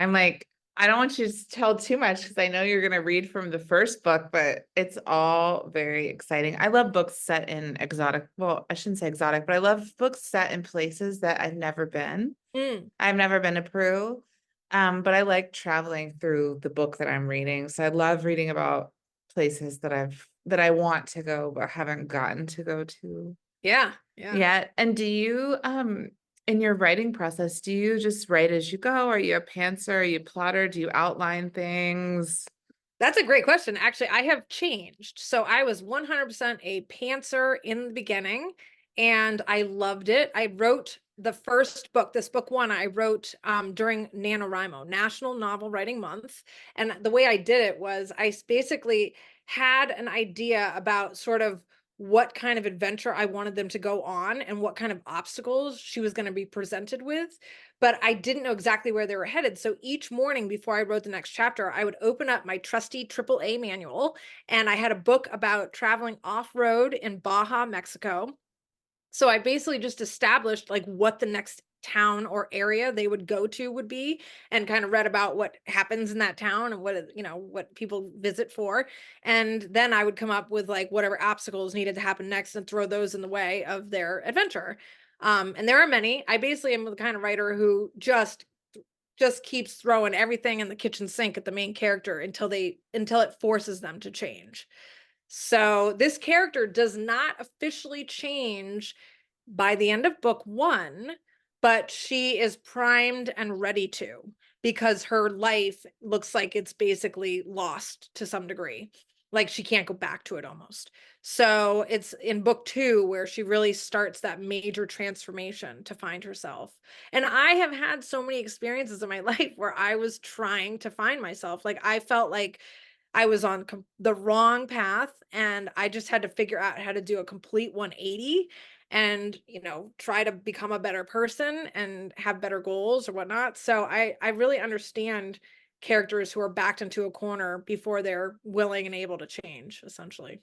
I'm like, I don't want you to tell too much because I know you're going to read from the first book, but it's all very exciting. I love books set in exotic, well, I shouldn't say exotic, but I love books set in places that I've never been. Mm, I've never been to Peru, but I like traveling through the book that I'm reading. So I love reading about places that I want to go but haven't gotten to go to yeah, yeah. yet. And do you in your writing process, do you just write as you go? Are you a pantser? Are you a plotter? Do you outline things? That's a great question. Actually, I have changed. So I was 100% a pantser in the beginning and I loved it. I wrote the first book, this book one, I wrote during NaNoWriMo, National Novel Writing Month. And the way I did it was basically had an idea about sort of what kind of adventure I wanted them to go on and what kind of obstacles she was going to be presented with, but I didn't know exactly where they were headed. So each morning before I wrote the next chapter, I would open up my trusty AAA manual and I had a book about traveling off-road in Baja, Mexico. So I basically just established like what the next town or area they would go to would be and kind of read about what happens in that town and what people visit for. And then I would come up with like whatever obstacles needed to happen next and throw those in the way of their adventure. And there are many. I basically am the kind of writer who just keeps throwing everything in the kitchen sink at the main character until it forces them to change. So this character does not officially change by the end of book one, but she is primed and ready to because her life looks like it's basically lost to some degree. Like she can't go back to it almost. So it's in book two where she really starts that major transformation to find herself. And I have had so many experiences in my life where I was trying to find myself. Like I felt like I was on the wrong path and I just had to figure out how to do a complete 180 and, try to become a better person and have better goals or whatnot. So I really understand characters who are backed into a corner before they're willing and able to change, essentially.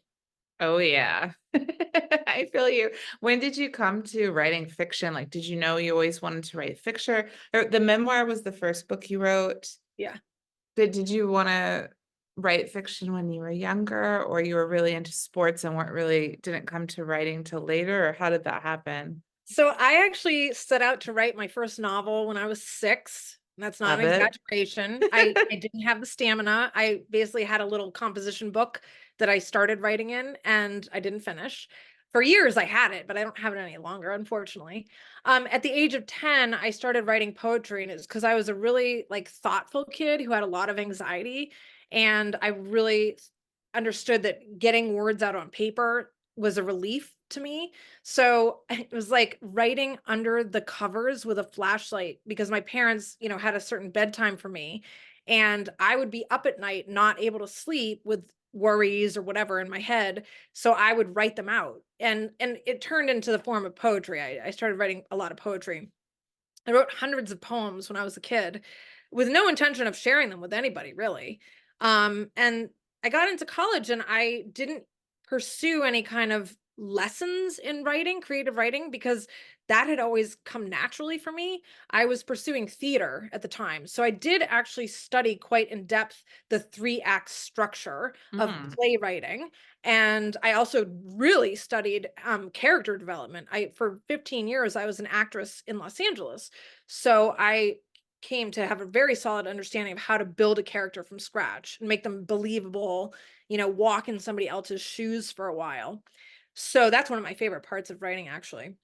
Oh yeah. I feel you. When did you come to writing fiction? Like, did you know you always wanted to write fiction? Or the memoir was the first book you wrote? Yeah. Did you want to write fiction when you were younger, or you were really into sports and didn't come to writing till later, or how did that happen? So I actually set out to write my first novel when I was 6. That's not Love an it. exaggeration. I didn't have the stamina. I basically had a little composition book that I started writing in and I didn't finish. For years I had it, but I don't have it any longer, unfortunately. At the age of 10, I started writing poetry and it's because I was a really like thoughtful kid who had a lot of anxiety and I really understood that getting words out on paper was a relief to me. So it was like writing under the covers with a flashlight because my parents, had a certain bedtime for me. And I would be up at night, not able to sleep with worries or whatever in my head. So I would write them out. And it turned into the form of poetry. I started writing a lot of poetry. I wrote hundreds of poems when I was a kid with no intention of sharing them with anybody, really. And I got into college and I didn't pursue any kind of lessons in writing, creative writing, because that had always come naturally for me. I was pursuing theater at the time. So I did actually study quite in depth the three-act structure of Mm. playwriting. And I also really studied character development. For 15 years, I was an actress in Los Angeles. So I came to have a very solid understanding of how to build a character from scratch and make them believable, walk in somebody else's shoes for a while. So that's one of my favorite parts of writing, actually.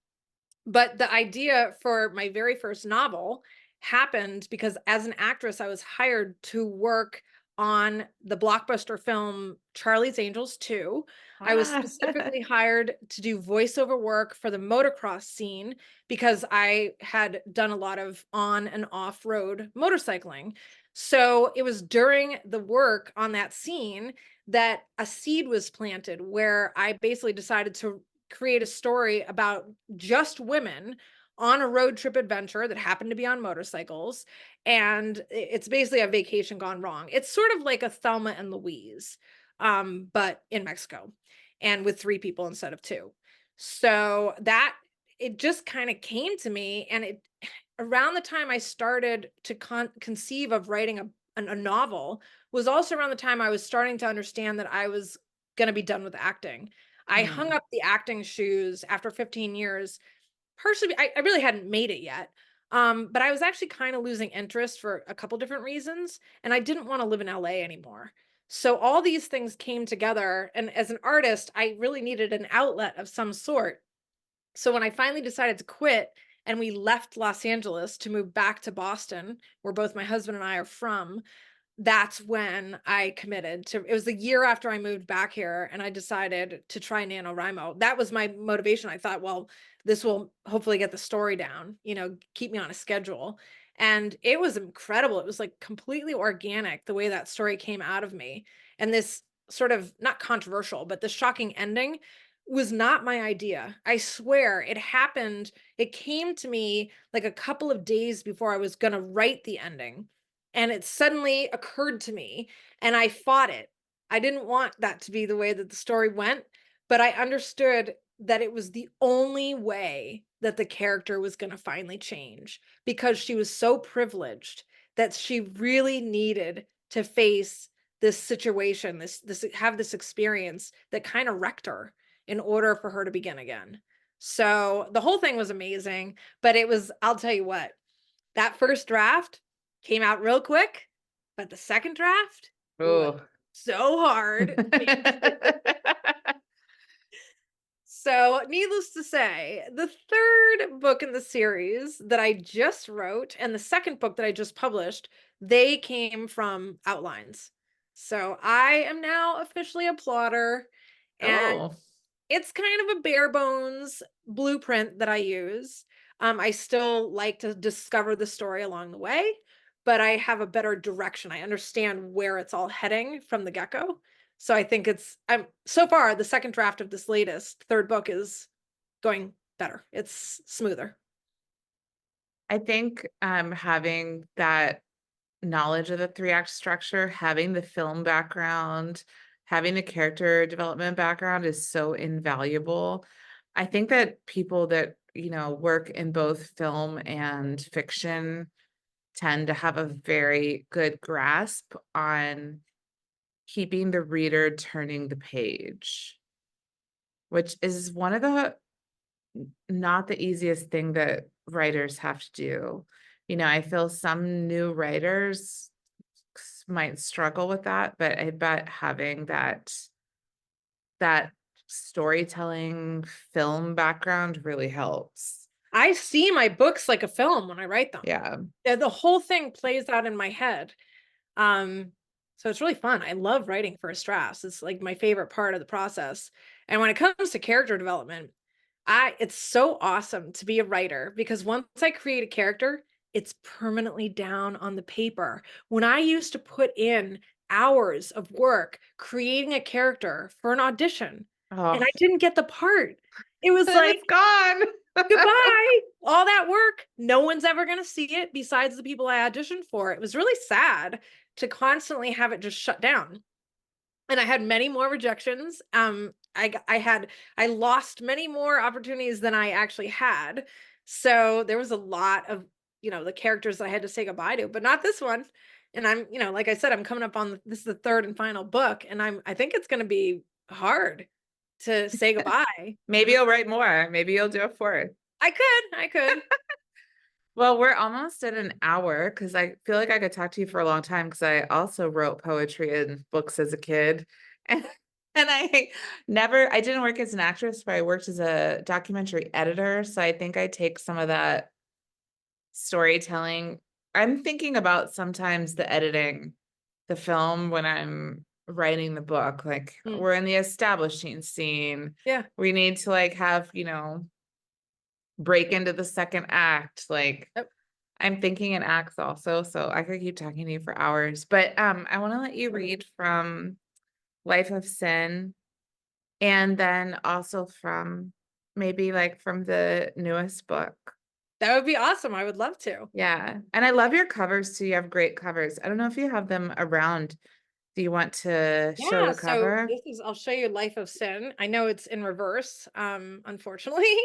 But the idea for my very first novel happened because as an actress, I was hired to work on the blockbuster film Charlie's Angels 2. I was Ah. specifically hired to do voiceover work for the motocross scene because I had done a lot of on and off road motorcycling. So it was during the work on that scene that a seed was planted where I basically decided to create a story about just women on a road trip adventure that happened to be on motorcycles. And it's basically a vacation gone wrong. It's sort of like a Thelma and Louise, but in Mexico and with three people instead of two. So that it just kind of came to me. And it around the time I started to conceive of writing a novel was also around the time I was starting to understand that I was going to be done with acting. I hung Mm. up the acting shoes after 15 years. Partially, I really hadn't made it yet. But I was actually kind of losing interest for a couple different reasons, and I didn't want to live in LA anymore. So all these things came together, and as an artist, I really needed an outlet of some sort. So when I finally decided to quit and we left Los Angeles to move back to Boston, where both my husband and I are from, that's when I committed to it was the year after I moved back here and I decided to try NaNoWriMo. That was my motivation. I thought, well, this will hopefully get the story down, keep me on a schedule. And it was incredible. It was like completely organic the way that story came out of me. And this sort of not controversial, but the shocking ending was not my idea. I swear it happened. It came to me like a couple of days before I was going to write the ending and it suddenly occurred to me and I fought it. I didn't want that to be the way that the story went, but I understood that it was the only way that the character was going to finally change because she was so privileged that she really needed to face this situation, this have this experience that kind of wrecked her in order for her to begin again. So the whole thing was amazing, but I'll tell you what, that first draft came out real quick, but the second draft was Oh. so hard. So, needless to say, the third book in the series that I just wrote and the second book that I just published, they came from outlines. So, I am now officially a plotter and Oh. it's kind of a bare bones blueprint that I use. I still like to discover the story along the way, but I have a better direction. I understand where it's all heading from the get-go. So I think I'm so far the second draft of this latest third book is going better. It's smoother. I think having that knowledge of the three act structure, having the film background, having the character development background is so invaluable. I think that people that, work in both film and fiction tend to have a very good grasp on keeping the reader turning the page, which is one of the not the easiest thing that writers have to do. I feel some new writers might struggle with that, but I bet having that storytelling film background really helps. I see my books like a film when I write them. Yeah. The whole thing plays out in my head. Um, so it's really fun. I love writing first drafts. It's like my favorite part of the process. And when it comes to character development, it's so awesome to be a writer because once I create a character, it's permanently down on the paper. When I used to put in hours of work creating a character for an audition and Oh, I didn't get the part, it was then like, it's gone. goodbye, all that work. No one's ever going to see it besides the people I auditioned for. It was really sad to constantly have it just shut down. And I had many more rejections. I lost many more opportunities than I actually had. So there was a lot of, the characters that I had to say goodbye to, but not this one. And I'm, like I said, I'm coming up on this is the third and final book, and I think it's going to be hard to say goodbye. Maybe you'll write more. Maybe you'll do a fourth. I could. Well, we're almost at an hour because I feel like I could talk to you for a long time because I also wrote poetry and books as a kid. And I didn't work as an actress, but I worked as a documentary editor. So I think I take some of that storytelling. I'm thinking about sometimes the editing, the film when I'm writing the book. Like Mm, we're in the establishing scene. yeah. We need to like have, break into the second act. Like Yep. I'm thinking in acts also, so I could keep talking to you for hours. But I want to let you read from Life of Cyn and then also from maybe like from the newest book. That would be awesome. I would love to. Yeah. And I love your covers too. You have great covers. I don't know if you have them around. Do you want to show Yeah, the so cover? I'll show you Life of Cyn. I know it's in reverse, unfortunately,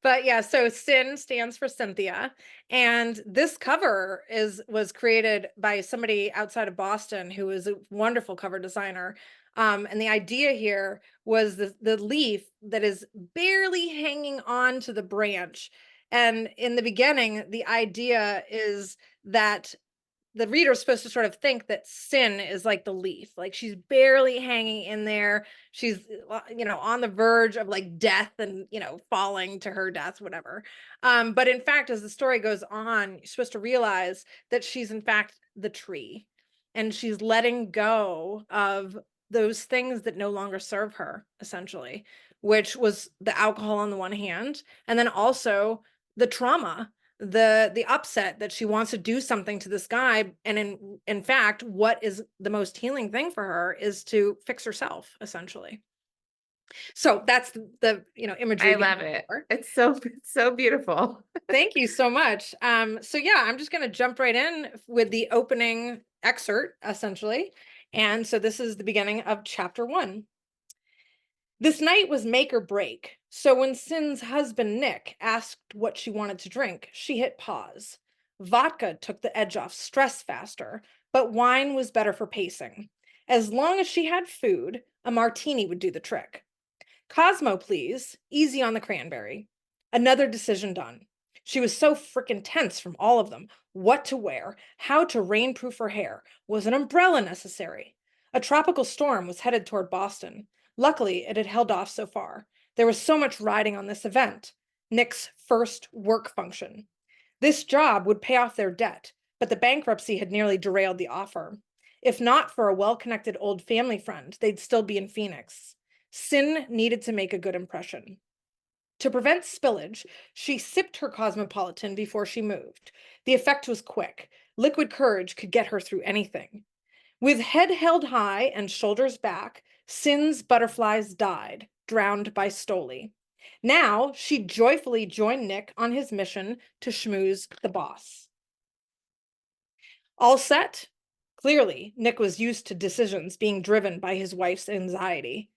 but yeah, so Cyn stands for Cynthia, and this cover was created by somebody outside of Boston who is a wonderful cover designer. And the idea here was the leaf that is barely hanging on to the branch. And in the beginning, the idea is that the reader's supposed to sort of think that Cyn is like the leaf, like she's barely hanging in there. She's, on the verge of like death and, falling to her death, whatever. But in fact, as the story goes on, you're supposed to realize that she's in fact the tree, and she's letting go of those things that no longer serve her, essentially, which was the alcohol on the one hand, and then also the trauma, the upset that she wants to do something to this guy, and in fact what is the most healing thing for her is to fix herself, essentially. So that's the I imagery behind love it. it. It's so beautiful. Thank you so much. So yeah, I'm just going to jump right in with the opening excerpt, essentially. And so this is the beginning of chapter 1. This night was make or break, so when Cyn's husband Nick asked what she wanted to drink, she hit pause. Vodka took the edge off stress faster, but wine was better for pacing. As long as she had food, a martini would do the trick. Cosmo, please. Easy on the cranberry. Another decision done. She was so frickin' tense from all of them. What to wear, how to rainproof her hair. Was an umbrella necessary? A tropical storm was headed toward Boston. Luckily, it had held off so far. There was so much riding on this event. Nick's first work function. This job would pay off their debt, but the bankruptcy had nearly derailed the offer. If not for a well-connected old family friend, they'd still be in Phoenix. Cyn needed to make a good impression. To prevent spillage, she sipped her Cosmopolitan before she moved. The effect was quick. Liquid courage could get her through anything. With head held high and shoulders back, Cyn's butterflies died, drowned by Stoli. Now she joyfully joined Nick on his mission to schmooze the boss. All set? Clearly, Nick was used to decisions being driven by his wife's anxiety.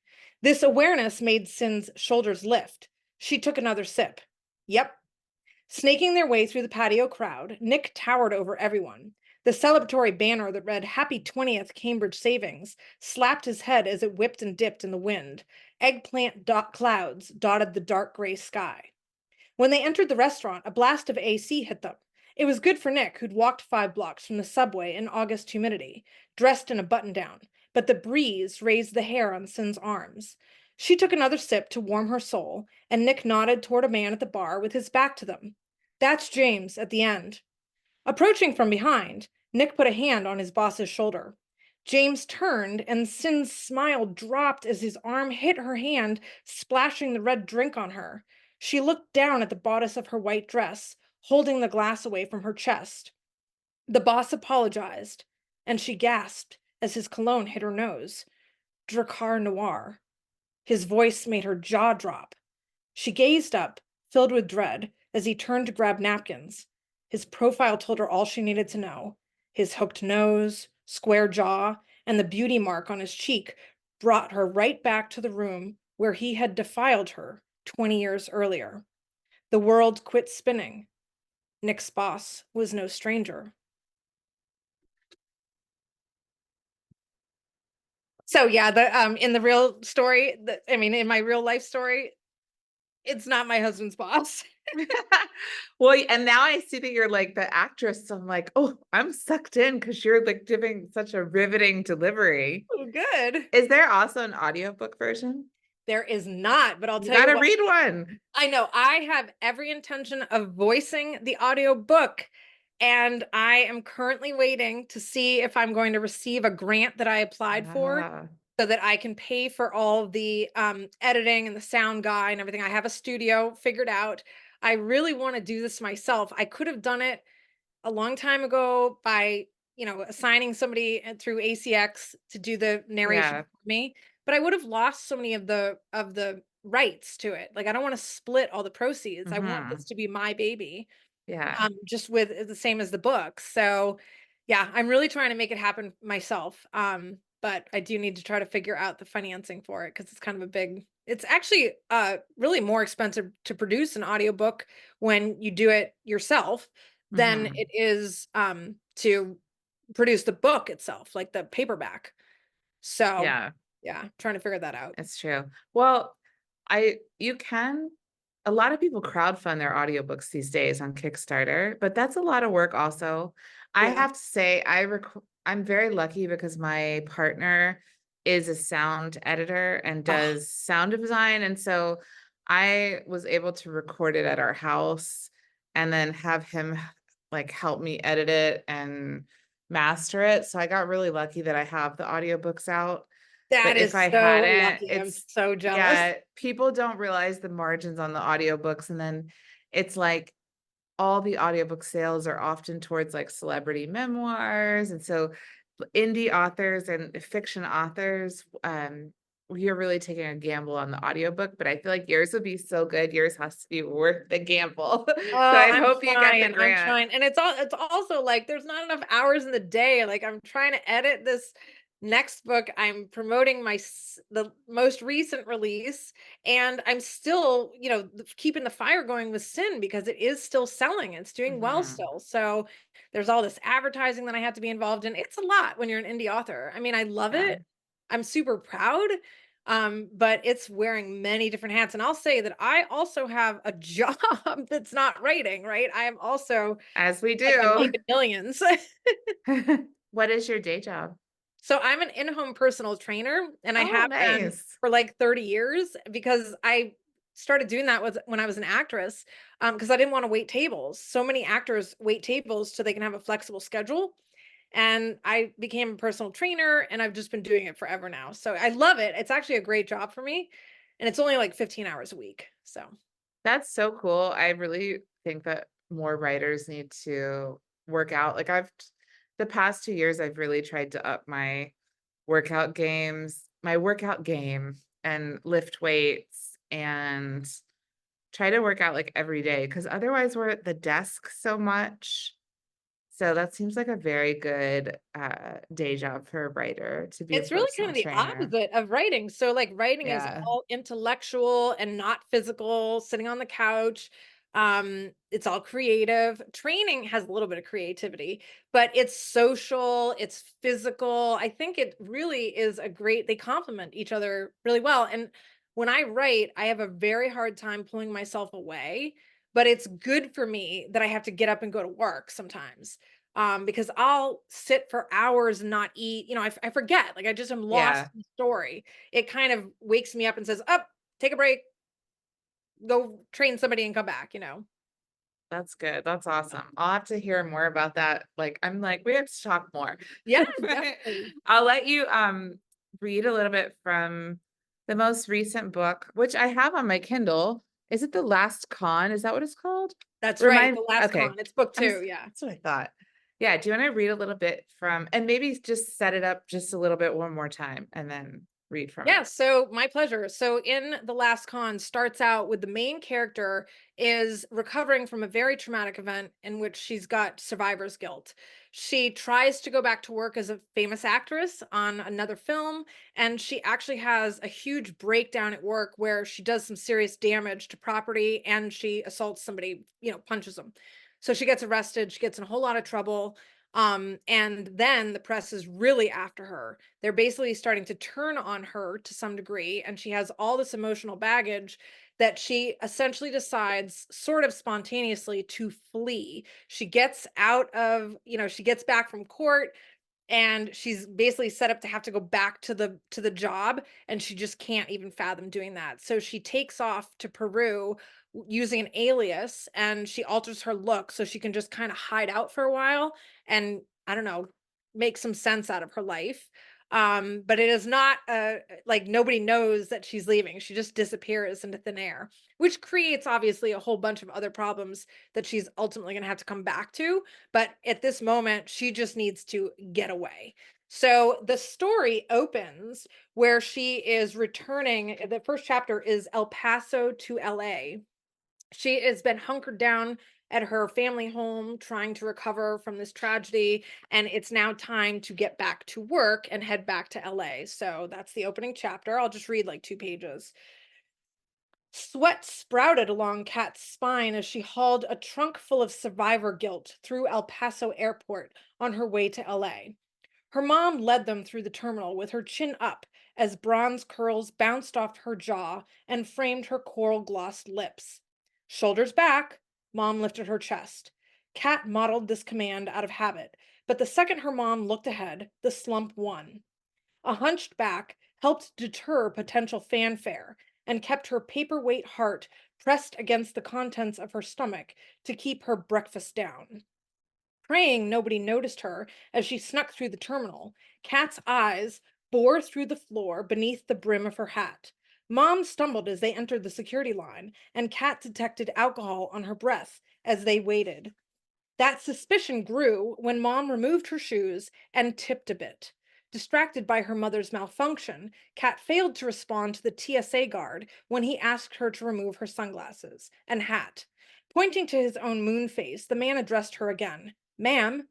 This awareness made Cyn's shoulders lift. She took another sip. Yep. Snaking their way through the patio crowd, Nick towered over everyone. The celebratory banner that read Happy 20th Cambridge Savings slapped his head as it whipped and dipped in the wind. Eggplant clouds dotted the dark gray sky. When they entered the restaurant, a blast of AC hit them. It was good for Nick, who'd walked 5 blocks from the subway in August humidity, dressed in a button-down, but the breeze raised the hair on Cyn's arms. She took another sip to warm her soul, and Nick nodded toward a man at the bar with his back to them. That's James at the end. Approaching from behind, Nick put a hand on his boss's shoulder. James turned, and Cyn's smile dropped as his arm hit her hand, splashing the red drink on her. She looked down at the bodice of her white dress, holding the glass away from her chest. The boss apologized, and she gasped as his cologne hit her nose. Dracar Noir. His voice made her jaw drop. She gazed up, filled with dread, as he turned to grab napkins. His profile told her all she needed to know. His hooked nose, square jaw, and the beauty mark on his cheek brought her right back to the room where he had defiled her 20 years earlier. The world quit spinning. Nick's boss was no stranger. So yeah, the in the real story, I mean, in my real life story, it's not my husband's boss. Well, and now I see that you're like the actress. So I'm like, oh, I'm sucked in because you're like giving such a riveting delivery. Oh, good. Is there also an audiobook version? There is not, but I'll You tell you gotta what, read one. I know I have every intention of voicing the audiobook, and I am currently waiting to see if I'm going to receive a grant that I applied for Ah, so that I can pay for all the editing and the sound guy and everything. I have a studio figured out. I really want to do this myself. I could have done it a long time ago by, assigning somebody through ACX to do the narration yeah. for me, but I would have lost so many of the rights to it. Like I don't want to split all the proceeds. I want Hmm. this to be my baby. Yeah. Just with the same as the book. So yeah, I'm really trying to make it happen myself. But I do need to try to figure out the financing for it because it's kind of a big, it's actually really more expensive to produce an audiobook when you do it yourself than Hmm. it is to produce the book itself, like the paperback. So Yeah. yeah, trying to figure that out. It's true. Well, you can a lot of people crowdfund their audiobooks these days on Kickstarter, but that's a lot of work also. I Yeah. have to say I'm very lucky because my partner is a sound editor and Oh, does sound design, and so I was able to record it at our house and then have him like help me edit it and master it. So I got really lucky that I have the audiobooks out. that But if is I so hadn't, lucky. I'm it's so jealous. yeah, people don't realize the margins on the audiobooks, and then it's like all the audiobook sales are often towards like celebrity memoirs, and so indie authors and fiction authors, you're really taking a gamble on the audiobook, but I feel like yours would be so good, yours has to be worth the gamble. So Oh, I hope you get the I'm grant. trying. And it's also like there's not enough hours in the day. Like I'm trying to edit this next book. I'm promoting the most recent release, and I'm still, keeping the fire going with Sin because it is still selling. It's doing well Mhm. still. So there's all this advertising that I have to be involved in. It's a lot when you're an indie author. I mean, I love Yeah, it. I'm super proud, but it's wearing many different hats. And I'll say that I also have a job that's not writing, right? I am also as we like I'm do. making millions. What is your day job? So I'm an in-home personal trainer, and I Oh, have been nice. for like 30 years because I started doing that was when I was an actress, because I didn't want to wait tables. So many actors wait tables so they can have a flexible schedule. And I became a personal trainer, and I've just been doing it forever now. So I love it. It's actually a great job for me. And it's only like 15 hours a week. So That's so cool. I really think that more writers need to work out. Like the past 2 years, I've really tried to up my workout game and lift weights and try to work out like every day because otherwise we're at the desk so much. So that seems like a very good day job for a writer to be a it's really kind personal of the trainer. opposite of writing. So, like, writing is Yeah. all intellectual and not physical, sitting on the couch. It's all creative. Training has a little bit of creativity, but it's social, it's physical. I think it really is they complement each other really well. And when I write, I have a very hard time pulling myself away, but it's good for me that I have to get up and go to work sometimes, because I'll sit for hours and not eat. I forget, like I just am lost Yeah. in the story. It kind of wakes me up and says, up, take a break, go train somebody and come back. That's good. That's awesome. I'll have to hear more about that. Like, I'm like, we have to talk more. Yeah, But definitely. I'll let you read a little bit from the most recent book, which I have on my Kindle. Is it The Last Con? Is that what it's called? That's right, Remind, The Last okay. Con. It's book I was, 2, yeah. that's what I thought. Yeah, do you want to read a little bit from, and maybe just set it up just a little bit one more time and then read from it? Yeah, so my pleasure. So in The Last Con starts out with the main character is recovering from a very traumatic event in which she's got survivor's guilt. She tries to go back to work as a famous actress on another film, and she actually has a huge breakdown at work where she does some serious damage to property and she assaults somebody, punches them. So she gets arrested, she gets in a whole lot of trouble. And then the press is really after her. They're basically starting to turn on her to some degree, and she has all this emotional baggage that she essentially decides sort of spontaneously to flee. She gets out of, she gets back from court and she's basically set up to have to go back to the job, and she just can't even fathom doing that. So she takes off to Peru using an alias, and she alters her look so she can just kind of hide out for a while and, I don't know, make some sense out of her life. But it is not like nobody knows that she's leaving. She just disappears into thin air, which creates obviously a whole bunch of other problems that she's ultimately going to have to come back to. But at this moment, she just needs to get away. So the story opens where she is returning. The first chapter is El Paso to LA. She has been hunkered down at her family home trying to recover from this tragedy, and it's now time to get back to work and head back to LA. So that's the opening chapter. I'll just read like 2 pages. Sweat sprouted along Kat's spine as she hauled a trunk full of survivor guilt through El Paso Airport on her way to LA. Her mom led them through the terminal with her chin up as bronze curls bounced off her jaw and framed her coral glossed lips. Shoulders back, Mom lifted her chest. Kat modeled this command out of habit, but the second her mom looked ahead, the slump won. A hunched back helped deter potential fanfare and kept her paperweight heart pressed against the contents of her stomach to keep her breakfast down. Praying nobody noticed her as she snuck through the terminal, Kat's eyes bore through the floor beneath the brim of her hat. Mom stumbled as they entered the security line, and Kat detected alcohol on her breath as they waited. That suspicion grew when Mom removed her shoes and tipped a bit. Distracted by her mother's malfunction, Kat failed to respond to the TSA guard when he asked her to remove her sunglasses and hat. Pointing to his own moon face, the man addressed her again. Ma'am.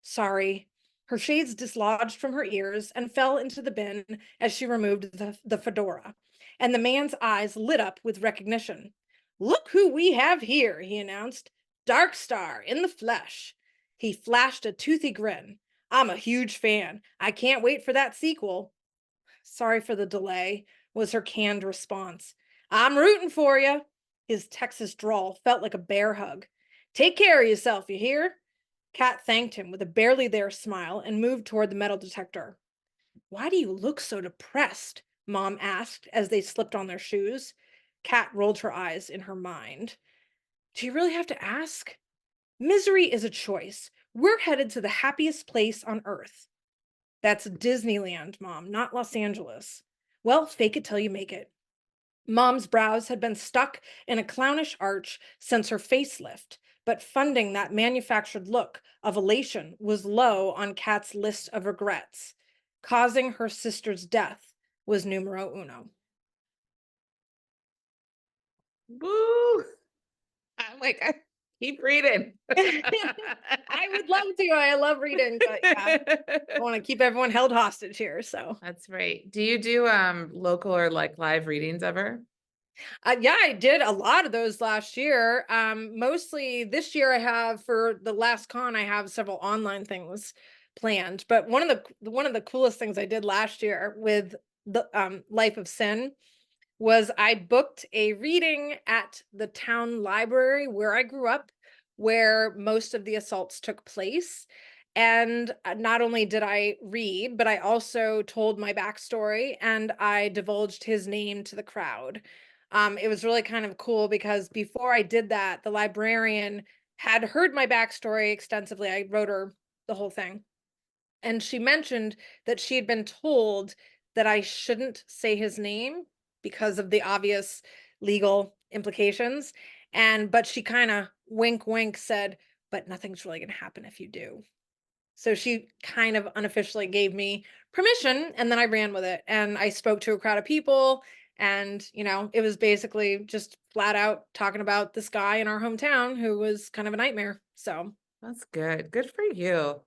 Sorry. Her shades dislodged from her ears and fell into the bin as she removed the fedora. And the man's eyes lit up with recognition. Look who we have here, he announced. Dark Star in the flesh. He flashed a toothy grin. I'm a huge fan. I can't wait for that sequel. Sorry for the delay, was her canned response. I'm rooting for you. His Texas drawl felt like a bear hug. Take care of yourself, you hear? Kat thanked him with a barely there smile and moved toward the metal detector. Why do you look so depressed? Mom asked as they slipped on their shoes. Kat rolled her eyes in her mind. Do you really have to ask? Misery is a choice. We're headed to the happiest place on earth. That's Disneyland, Mom, not Los Angeles. Well, fake it till you make it. Mom's brows had been stuck in a clownish arch since her facelift, but funding that manufactured look of elation was low on Kat's list of regrets. Causing her sister's death was numero uno. Woo! I'm like, I keep reading. I would love to. I love reading, but yeah, I want to keep everyone held hostage here. So, That's right. Do you do local or like live readings ever? yeah, I did a lot of those last year. Mostly this year, I have for the last con, I have several online things planned. But one of the coolest things I did last year with the Life of Cyn was I booked a reading at the town library where I grew up, where most of the assaults took place. And not only did I read, but I also told my backstory and I divulged his name to the crowd. It was really kind of cool because before I did that, the librarian had heard my backstory extensively. I wrote her the whole thing. And she mentioned that she had been told that I shouldn't say his name because of the obvious legal implications. But she kind of wink, wink said, but nothing's really going to happen if you do. So she kind of unofficially gave me permission, and then I ran with it. And I spoke to a crowd of people, and it was basically just flat out talking about this guy in our hometown who was kind of a nightmare. So That's good. Good for you.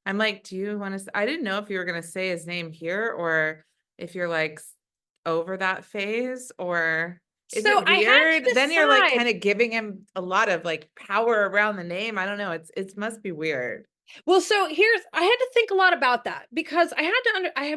I'm like, do you want to? I didn't know if you were going to say his name here or if you're like over that phase, or is so it I had to weird? Then you're like decide. kind of giving him a lot of like power around the name. I don't know. It must be weird. Well, so I had to think a lot about that because I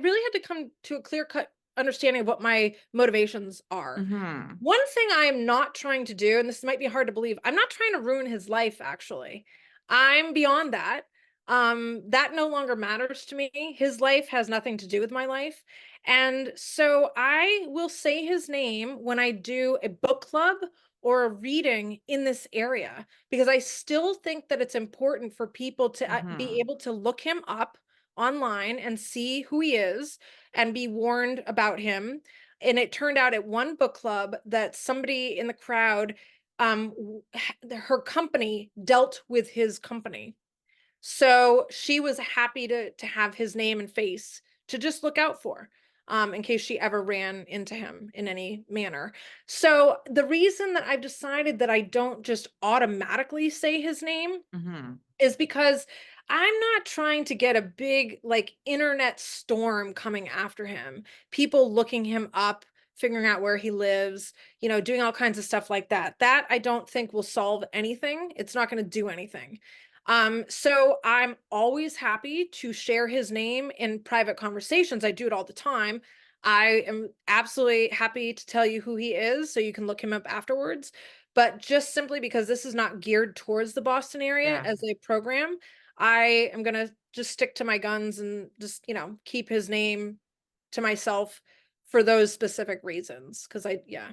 really had to come to a clear cut understanding of what my motivations are. Hmm. One thing I am not trying to do, and this might be hard to believe, I'm not trying to ruin his life, actually. I'm beyond that. That no longer matters to me. His life has nothing to do with my life. And so I will say his name when I do a book club or a reading in this area, because I still think that it's important for people to be Hmm. able to look him up online and see who he is and be warned about him. And it turned out at one book club that somebody in the crowd, her company dealt with his company, so she was happy to have his name and face to just look out for, in case she ever ran into him in any manner. So the reason that I've decided that I don't just automatically say his name Hmm. is because I'm not trying to get a big like internet storm coming after him. People looking him up, figuring out where he lives, doing all kinds of stuff like that. That I don't think will solve anything. It's not going to do anything. So I'm always happy to share his name in private conversations. I do it all the time. I am absolutely happy to tell you who he is so you can look him up afterwards. But just simply because this is not geared towards the Boston area Yeah. as a program, I am going to just stick to my guns and just, keep his name to myself for those specific reasons. Cause yeah.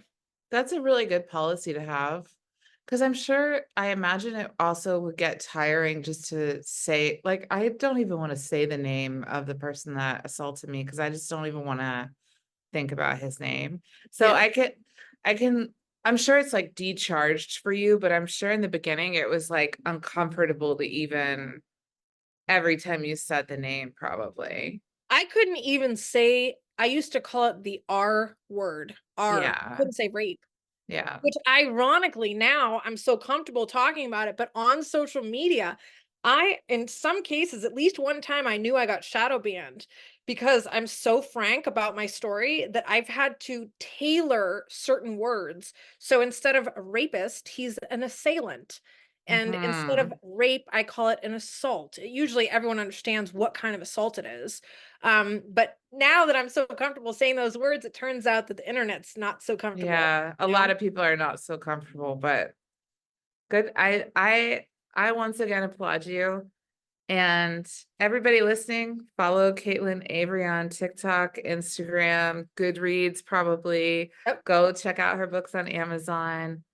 That's a really good policy to have. Because I imagine it also would get tiring just to say, like, I don't even want to say the name of the person that assaulted me because I just don't even want to think about his name. So Yeah. I can, I'm sure it's like decharged for you, but I'm sure in the beginning it was like uncomfortable to even every time you said the name, probably. I couldn't even say, I used to call it the R word. R. I Yeah. couldn't say rape. Yeah. Which ironically now I'm so comfortable talking about it, but on social media, in some cases, at least one time I knew I got shadow banned because I'm so frank about my story that I've had to tailor certain words. So instead of a rapist, he's an assailant. And instead of Hmm. rape, I call it an assault. Usually everyone understands what kind of assault it is. But now that I'm so comfortable saying those words, it turns out that the internet's not so comfortable, Yeah. A you lot know? of people are not so comfortable, but good. I once again applaud you. And everybody listening, follow Caitlin Avery on TikTok, Instagram, Goodreads, probably. Yep. Go check out her books on Amazon.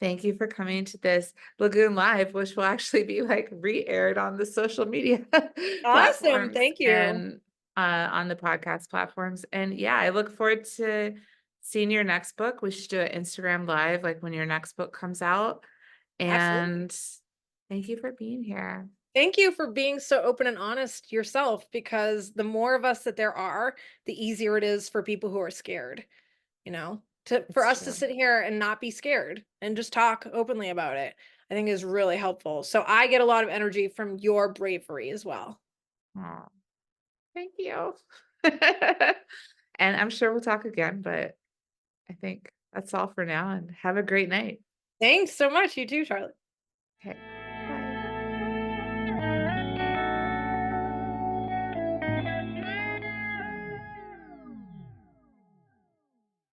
Thank you for coming to this Lagoon Live, which will actually be like re-aired on the social media Awesome. platforms Thank you. and on the podcast platforms. And yeah, I look forward to seeing your next book. We should do an Instagram live, like when your next book comes out. Absolutely. And thank you for being here. Thank you for being so open and honest yourself, because the more of us that there are, the easier it is for people who are scared, for It's us to true. sit here and not be scared and just talk openly about it, I think is really helpful. So I get a lot of energy from your bravery as well. Aw, thank you. And I'm sure we'll talk again, but I think that's all for now and have a great night. Thanks so much. You too, Charlotte. Okay.